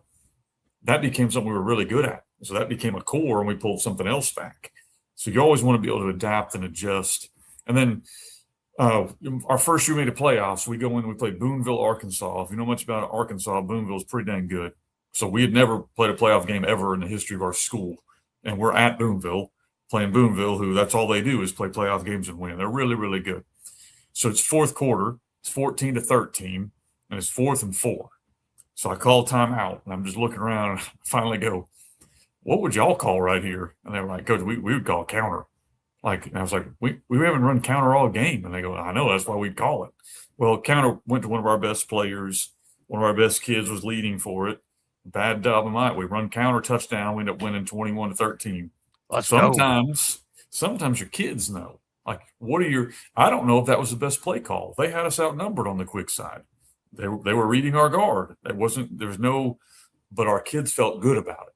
C: that became something we were really good at. So that became a core, and we pulled something else back. So you always want to be able to adapt and adjust. And then our first year we made the playoffs. We go in, we play Boonville, Arkansas. If you know much about Arkansas, Boonville is pretty dang good. So we had never played a playoff game ever in the history of our school. And we're at Boonville, playing Boonville, who that's all they do is play playoff games and win. They're really, really good. So it's fourth quarter. It's 14-13, and it's 4th and 4. So I call timeout, and I'm just looking around, and I finally go, what would y'all call right here? And they were like, Coach, we would call counter. And I was like, we haven't run counter all game. And they go, I know, that's why we'd call it. Well, counter went to one of our best players. One of our best kids was leading for it. Bad job of mine. We run counter, touchdown. We end up winning 21-13. Sometimes your kids know. Like, I don't know if that was the best play call. They had us outnumbered on the quick side. They were reading our guard. But our kids felt good about it.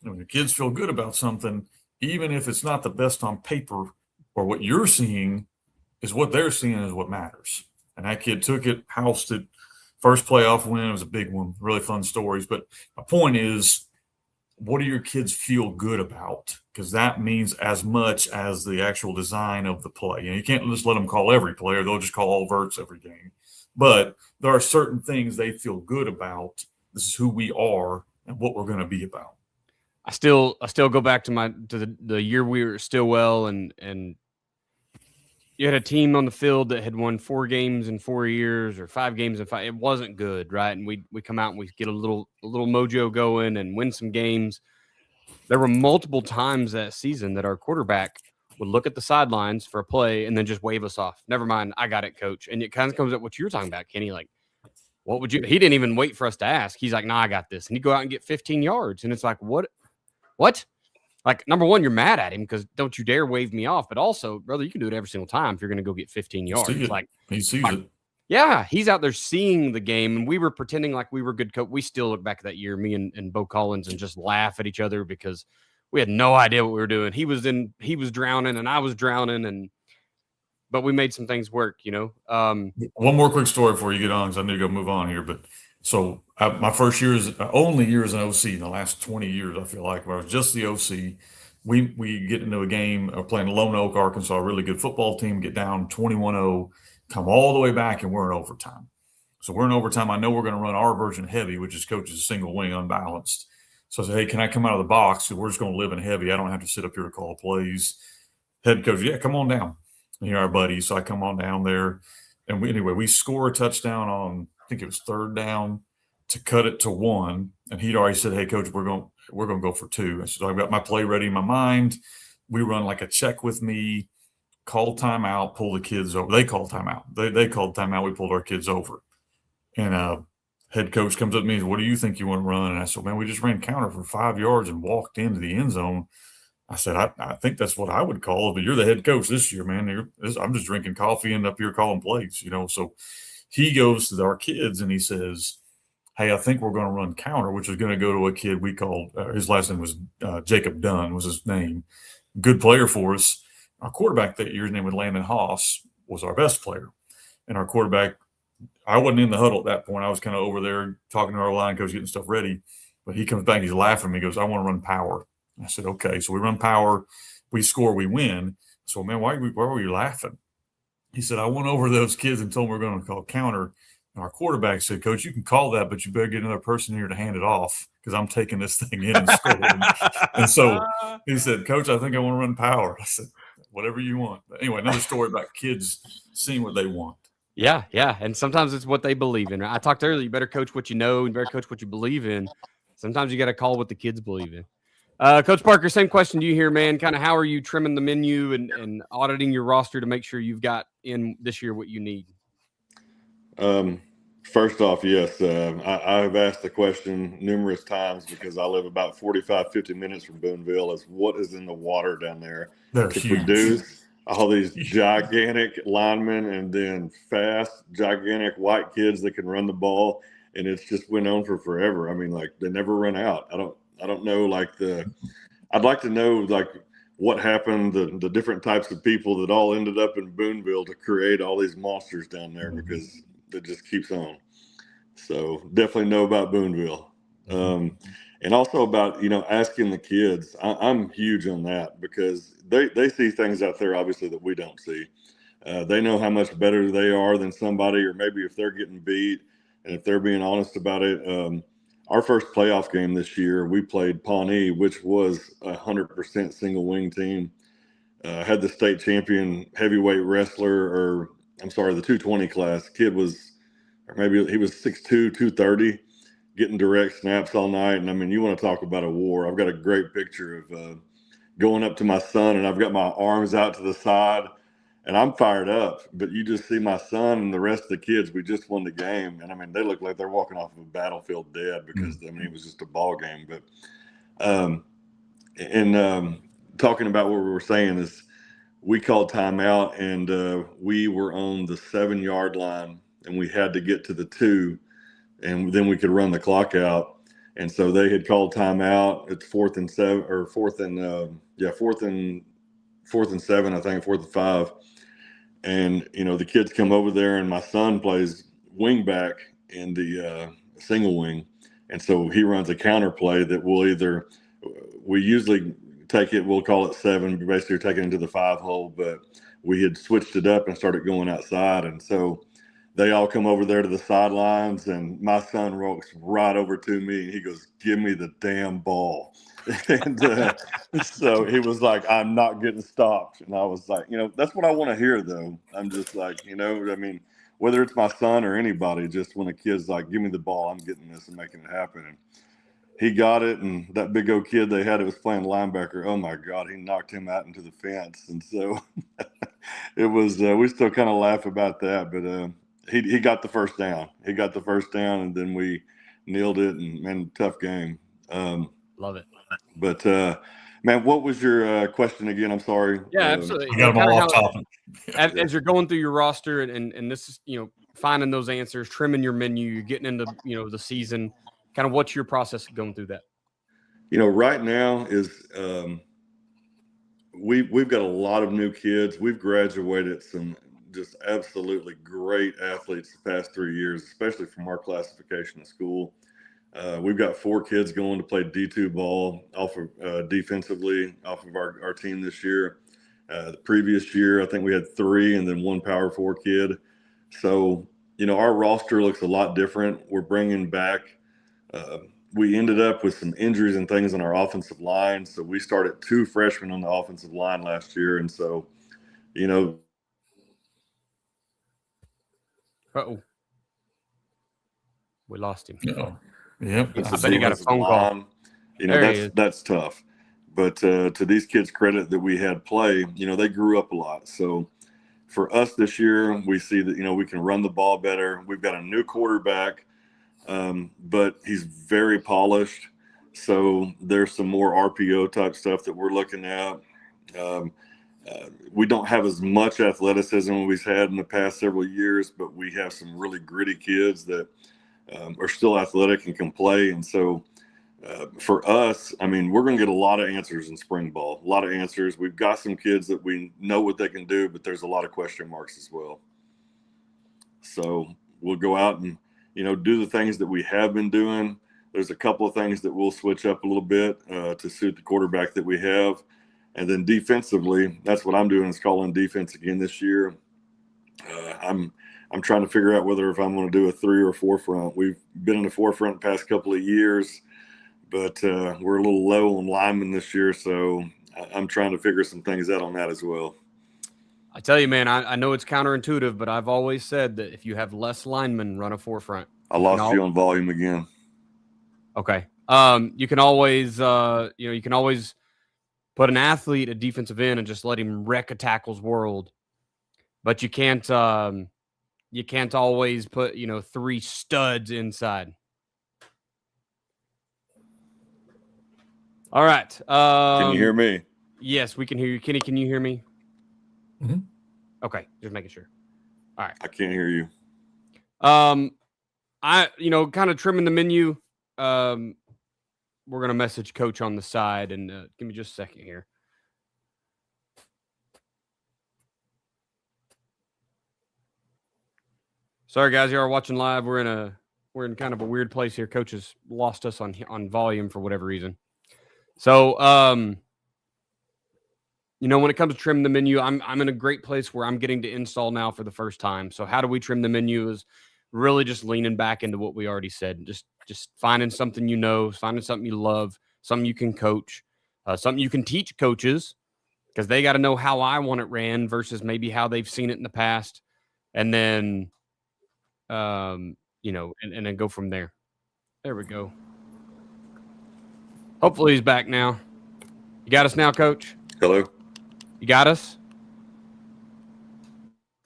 C: And when your kids feel good about something, even if it's not the best on paper, or what you're seeing is what they're seeing is what matters. And that kid took it, housed it. First playoff win, it was a big one. Really fun stories. But my point is, what do your kids feel good about? Because that means as much as the actual design of the play. You can't just let them call every play, or they'll just call all verts every game. But there are certain things they feel good about. This is who we are and what we're going to be about.
A: I still go back to the year we were still well, and you had a team on the field that had won 4 games in 4 years or 5 games in 5. It wasn't good, right? And we come out and we get a little mojo going and win some games. There were multiple times that season that our quarterback would look at the sidelines for a play and then just wave us off. Never mind, I got it, coach. And it kind of comes up what you're talking about, Kenny. Like, what would you? He didn't even wait for us to ask. He's like, nah, I got this. And he'd go out and get 15 yards. And it's like, what? Like, number one, you're mad at him because don't you dare wave me off. But also, brother, you can do it every single time if you're going to go get 15 yards. Like,
C: he sees it.
A: Yeah, he's out there seeing the game, and we were pretending like we were good coach. We still look back at that year, me and Bo Collins, and just laugh at each other because we had no idea what we were doing. He was drowning, and I was drowning, but we made some things work, you know.
C: One more quick story before you get on, because I need to go move on here. But so my first year is only year as an OC in the last 20 years. I feel like where I was just the OC. We get into a game playing Lone Oak, Arkansas, a really good football team, get down 21-0, come all the way back, and we're in overtime. So we're in overtime. I know we're going to run our version heavy, which is coach's single wing unbalanced. So I said, hey, can I come out of the box? So we're just going to live in heavy. I don't have to sit up here to call plays. Head coach, yeah, come on down. And you're our buddy. So I come on down there. And we score a touchdown on, I think it was third down to cut it to 1. And he'd already said, hey, coach, we're going to go for 2. I said, I've got my play ready in my mind. We run like a check with me, call timeout, pull the kids over. They called timeout. They called timeout. We pulled our kids over. And head coach comes up to me and says, what do you think you want to run? And I said, man, we just ran counter for 5 yards and walked into the end zone. I said, I think that's what I would call it, but you're the head coach this year, man. I'm just drinking coffee and up here calling plays, So he goes to our kids and he says, hey, I think we're going to run counter, which is going to go to a kid we called, his last name was Jacob Dunn was his name. Good player for us. Our quarterback that year, his name was Landon Haas, was our best player. And our quarterback, I wasn't in the huddle at that point. I was kind of over there talking to our line coach, getting stuff ready. But he comes back, he's laughing at me. He goes, I want to run power. I said, okay. So we run power, we score, we win. So, man, why were you laughing? He said, I went over to those kids and told them we're going to call counter. And our quarterback said, Coach, you can call that, but you better get another person here to hand it off because I'm taking this thing in and scoring. And so he said, Coach, I think I want to run power. I said, whatever you want. But anyway, another story about kids seeing what they want.
A: Yeah. And sometimes it's what they believe in. I talked earlier, you better coach what you know, you better coach what you believe in. Sometimes you got to call what the kids believe in. Coach Parker, same question to you here, man. Kind of how are you trimming the menu and auditing your roster to make sure you've got in this year what you need?
B: First off, yes, I've asked the question numerous times because I live about 45, 50 minutes from Boonville as what is in the water down there
C: They're
B: to
C: huge.
B: Produce all these gigantic linemen and then fast, gigantic white kids that can run the ball. And it's just went on for forever. I mean, like they never run out. I don't know, I'd like to know like what happened, the different types of people that all ended up in Boonville to create all these monsters down there because it just keeps on. So definitely know about Boonville. And also about, asking the kids. I'm huge on that because they see things out there, obviously, that we don't see. They know how much better they are than somebody, or maybe if they're getting beat and if they're being honest about it. Our first playoff game this year, we played Pawnee, which was 100% single wing team. Had the state champion heavyweight wrestler, the 220 class. Kid was, or maybe he was 6'2", 230, getting direct snaps all night. And I mean, you want to talk about a war. I've got a great picture of going up to my son, and I've got my arms out to the side, and I'm fired up. But you just see my son and the rest of the kids. We just won the game, and I mean, they look like they're walking off of a battlefield dead because I mean, it was just a ball game. But talking about what we were saying is, we called timeout, and we were on the 7-yard line, and we had to get to the 2, and then we could run the clock out. And so they had called timeout. It's 4th and 7, or 4th and 7, I think, 4th and 5. And the kids come over there, and my son plays wing back in the single wing, and so he runs a counter play that we usually take it, we'll call it 7, basically take it into the 5 hole, but we had switched it up and started going outside. And so they all come over there to the sidelines, and my son walks right over to me and he goes, give me the damn ball. And so he was like, I'm not getting stopped. And I was like, that's what I want to hear though. I'm just like, I mean, whether it's my son or anybody, just when a kid's like, give me the ball, I'm getting this and making it happen. And he got it, and that big old kid they had that was playing linebacker, oh my God, he knocked him out into the fence. And so it was, we still kind of laugh about that, but he got the first down. He got the first down, and then we nailed it, and man, tough game.
A: Love it.
B: But man, what was your question again? I'm sorry.
A: Yeah, absolutely.
C: I got them all off topic.
A: As you're going through your roster and this is, finding those answers, trimming your menu, you're getting into, the season, kind of what's your process going through that?
B: Right now is we've got a lot of new kids. We've graduated some just absolutely great athletes the past 3 years, especially from our classification of school. We've got 4 kids going to play D2 ball off of defensively off of our team this year. The previous year, I think we had 3 and then 1 Power 4 kid. So, our roster looks a lot different. We're bringing back we ended up with some injuries and things on our offensive line. So we started 2 freshmen on the offensive line last year. And so,
A: Uh-oh. We lost him.
C: Oh, yep.
A: I bet he got a phone call.
B: That's tough. But to these kids' credit that we had play, they grew up a lot. So for us this year, we see that, we can run the ball better. We've got a new quarterback. But he's very polished. So there's some more RPO type stuff that we're looking at. We don't have as much athleticism as we've had in the past several years, but we have some really gritty kids that are still athletic and can play. And so for us, we're going to get a lot of answers in spring ball, a lot of answers. We've got some kids that we know what they can do, but there's a lot of question marks as well. So we'll go out and do the things that we have been doing. There's a couple of things that we'll switch up a little bit to suit the quarterback that we have. And then defensively, that's what I'm doing, is calling defense again this year. I'm trying to figure out whether if I'm going to do a 3 or 4 front. We've been in the 4 front the past couple of years, but we're a little low on linemen this year. So I'm trying to figure some things out on that as well.
A: I tell you, man, I know it's counterintuitive, but I've always said that if you have less linemen, run a 4 front.
B: I lost you on volume again.
A: Okay. You can always, you can always put an athlete at defensive end and just let him wreck a tackle's world. But you can't always put, 3 studs inside. All right.
B: Can you hear me?
A: Yes, we can hear you. Kenny, can you hear me?
C: Mm-hmm.
A: Okay, just making sure. All right.
B: I can't hear you.
A: I kind of trimming the menu. We're going to message Coach on the side, and give me just a second here. Sorry, guys, you are watching live. We're in kind of a weird place here. Coach has lost us on volume for whatever reason. So, when it comes to trim the menu, I'm in a great place where I'm getting to install now for the first time. So how do we trim the menu is really just leaning back into what we already said. Just finding something finding something you love, something you can coach, something you can teach coaches, because they got to know how I want it ran versus maybe how they've seen it in the past. And then, and then go from there. There we go. Hopefully he's back now. You got us now, Coach?
B: Hello?
A: You got us?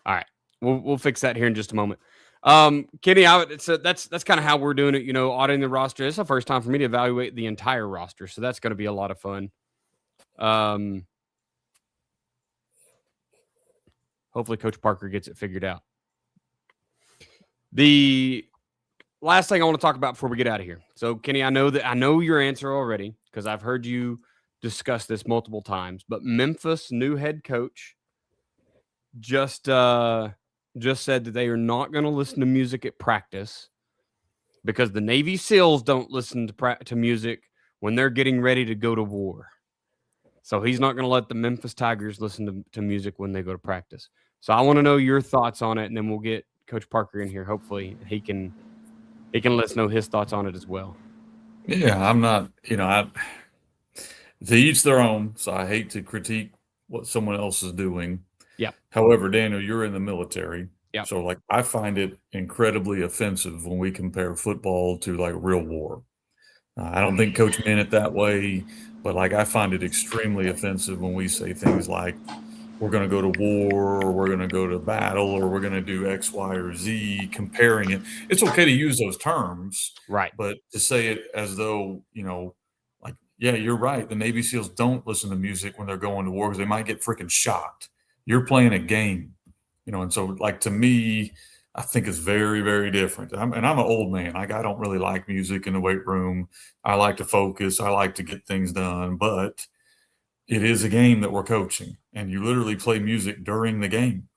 A: All right. We'll fix that here in just a moment. Kenny, that's kind of how we're doing it, auditing the roster. It's the first time for me to evaluate the entire roster, so that's going to be a lot of fun. Hopefully Coach Parker gets it figured out. The last thing I want to talk about before we get out of here. So, Kenny, I know your answer already because I've heard you discuss this multiple times, but Memphis' new head coach just said that they are not going to listen to music at practice because the Navy SEALs don't listen to music when they're getting ready to go to war. So he's not going to let the Memphis Tigers listen to music when they go to practice. So I want to know your thoughts on it, and then we'll get Coach Parker in here. Hopefully he can let us know his thoughts on it as well.
C: Yeah, I'm not, to each their own, so I hate to critique what someone else is doing.
A: Yeah.
C: However, Daniel, you're in the military.
A: Yeah.
C: So I find it incredibly offensive when we compare football to real war. I don't think Coach meant it that way, but I find it extremely offensive when we say things like we're going to go to war or we're going to go to battle or we're going to do X, Y, or Z, comparing it. It's okay to use those terms.
A: Right.
C: But to say it as though, yeah, you're right. The Navy SEALs don't listen to music when they're going to war because they might get freaking shot. You're playing a game, and so to me, I think it's very, very different. I'm an old man. I don't really like music in the weight room. I like to focus. I like to get things done, but it is a game that we're coaching and you literally play music during the game.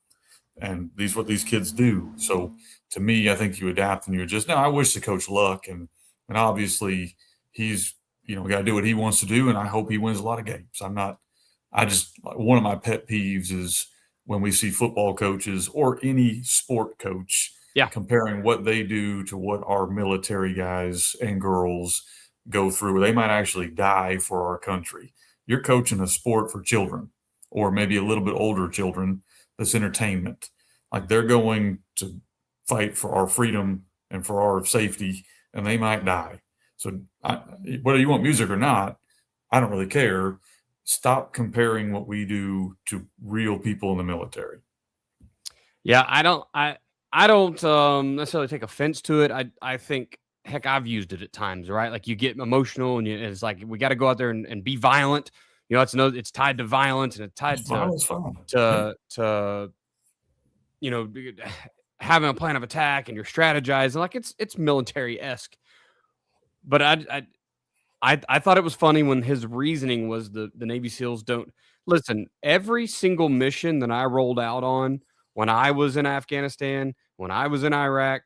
C: and these what these kids do. So to me, I think you adapt and you adjust. Now, I wish the coach luck, and obviously he's got to do what he wants to do, and I hope he wins a lot of games. One of my pet peeves is when we see football coaches or any sport coach comparing what they do to what our military guys and girls go through. They might actually die for our country. You're coaching a sport for children, or maybe a little bit older children. That's entertainment. Like, they're going to fight for our freedom and for our safety, and they might die. So whether you want music or not, I don't really care. Stop comparing what we do to real people in the military.
A: Yeah, I don't necessarily take offense to it. I think, heck, I've used it at times, right? Like, you get emotional, and it's like, we got to go out there and be violent. It's tied to violence, and it's tied to having a plan of attack, and you're strategizing. Like, it's military-esque. But I thought it was funny when his reasoning was the Navy SEALs don't listen. Every single mission that I rolled out on when I was in Afghanistan, when I was in Iraq,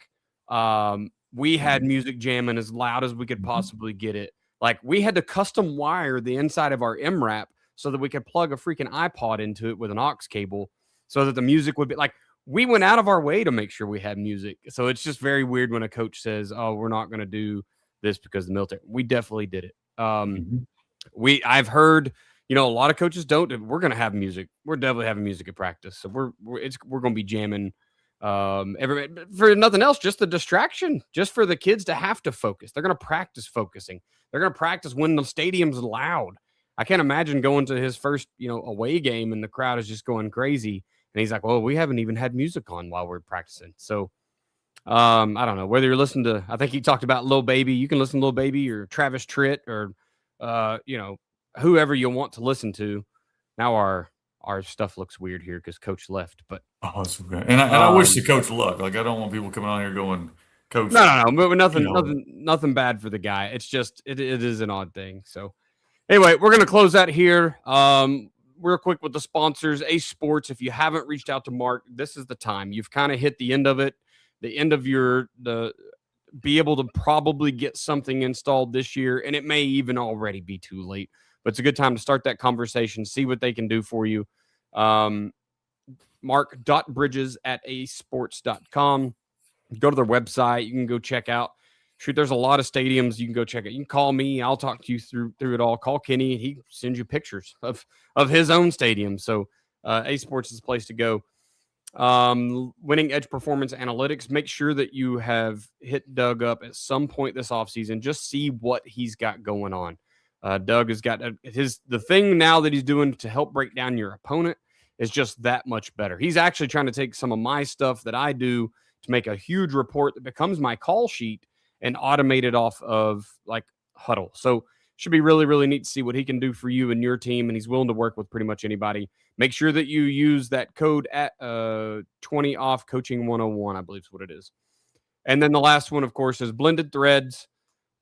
A: we had music jamming as loud as we could possibly get it. Like, we had to custom wire the inside of our MRAP so that we could plug a freaking iPod into it with an aux cable so that the music would be like, we went out of our way to make sure we had music. So it's just very weird when a coach says, oh, we're not going to do this because of the military. We definitely did it. I've heard, a lot of coaches don't. We're going to have music. We're definitely having music at practice. So we're going to be jamming for nothing else, just the distraction, just for the kids to have to focus. They're going to practice focusing. They're going to practice when the stadium's loud. I can't imagine going to his first, away game and the crowd is just going crazy. And he's like, well, we haven't even had music on while we're practicing. So I don't know whether you're listening to, I think he talked about Lil Baby. You can listen to Lil Baby or Travis Tritt or, whoever you want to listen to. Now our stuff looks weird here because Coach left, but
C: that's okay. And I wish the coach luck. Like, I don't want people coming on here going, Coach.
A: No, but nothing bad for the guy. It's just it is an odd thing. So anyway, we're gonna close that here. Real quick with the sponsors, Ace Sports. If you haven't reached out to Mark, this is the time. You've kind of hit the end of it. The end of be able to probably get something installed this year, and it may even already be too late. But it's a good time to start that conversation, see what they can do for you. Mark.bridges@acesports.com. Go to their website. You can go check out. Shoot, there's a lot of stadiums you can go check out. You can call me. I'll talk to you through it all. Call Kenny, and he sends you pictures of his own stadium. So Ace Sports is the place to go. Winning Edge Performance Analytics. Make sure that you have hit Doug up at some point this offseason. Just see what he's got going on. Doug has got the thing now that he's doing to help break down your opponent is just that much better. He's actually trying to take some of my stuff that I do to make a huge report that becomes my call sheet and automate it off of like Huddle. So should be really, really neat to see what he can do for you and your team. And he's willing to work with pretty much anybody. Make sure that you use that code at 20 off coaching 101, I believe is what it is. And then the last one, of course, is Blended Threads,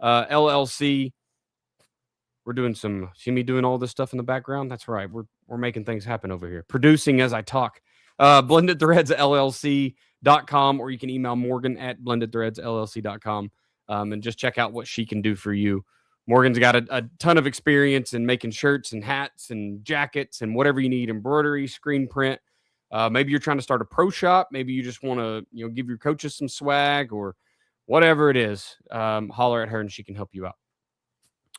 A: LLC. We're doing see me doing all this stuff in the background? That's right. We're making things happen over here. Producing as I talk. Blended Threads LLC.com, or you can email Morgan at blendedthreadsllc.com and just check out what she can do for you. Morgan's got a ton of experience in making shirts and hats and jackets and whatever you need, embroidery, screen print. Maybe you're trying to start a pro shop. Maybe you just want to give your coaches some swag or whatever it is. Holler at her and she can help you out.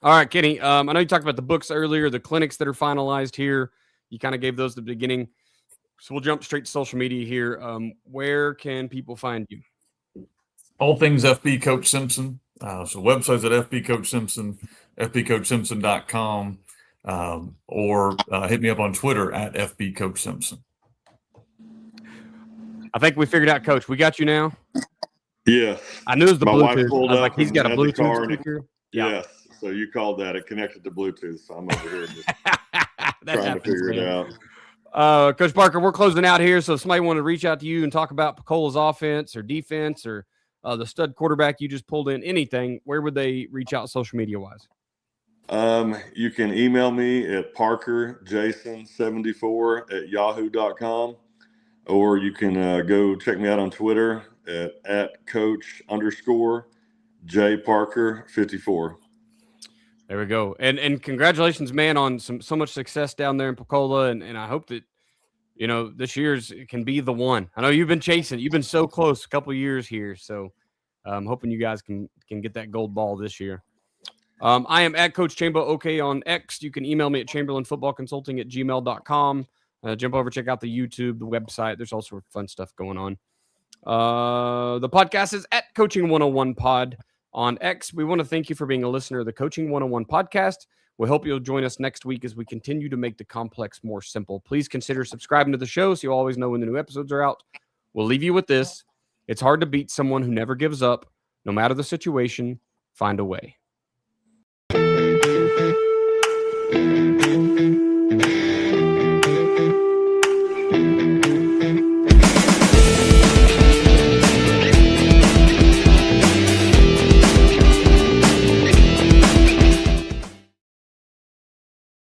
A: All right, Kenny, I know you talked about the books earlier, the clinics that are finalized here. You kind of gave those at the beginning. So we'll jump straight to social media here. Where can people find you?
C: All things FB Coach Simpson. So websites at FB Coach Simpson, FBCoachSimpson.com, or hit me up on Twitter at FB Coach Simpson.
A: I think we figured out, Coach. We got you now.
B: Yeah.
A: I knew it was the
B: My wife
A: Bluetooth.
B: pulled
A: I was
B: up
A: like, he's got a
B: and had the
A: Bluetooth
B: card.
A: speaker. Yeah.
B: Yes. So you called that. It connected to Bluetooth. So I'm over here just
A: That
B: trying
A: happens,
B: to figure it
A: man.
B: out.
A: Coach Barker, we're closing out here. So if somebody wanted to reach out to you and talk about Pocola's offense or defense or the stud quarterback you just pulled in, anything, where would they reach out social media wise?
B: You can email me at parkerjason74@yahoo.com. or you can go check me out on Twitter at Coach_J Parker 54.
A: There we go. And congratulations, man, on so much success down there in Pocola. And I hope that, this year's can be the one. I know you've been chasing. You've been so close a couple of years here. So I'm hoping you guys can get that gold ball this year. I am at Coach Chambo OK on X. You can email me at chamberlainfootballconsulting@gmail.com. Jump over, check out the YouTube, the website. There's all sorts of fun stuff going on. The podcast is at Coaching 101 Pod on X. We want to thank you for being a listener of the Coaching 101 podcast. We hope you'll join us next week as we continue to make the complex more simple. Please consider subscribing to the show so you always know when the new episodes are out. We'll leave you with this. It's hard to beat someone who never gives up. No matter the situation, find a way.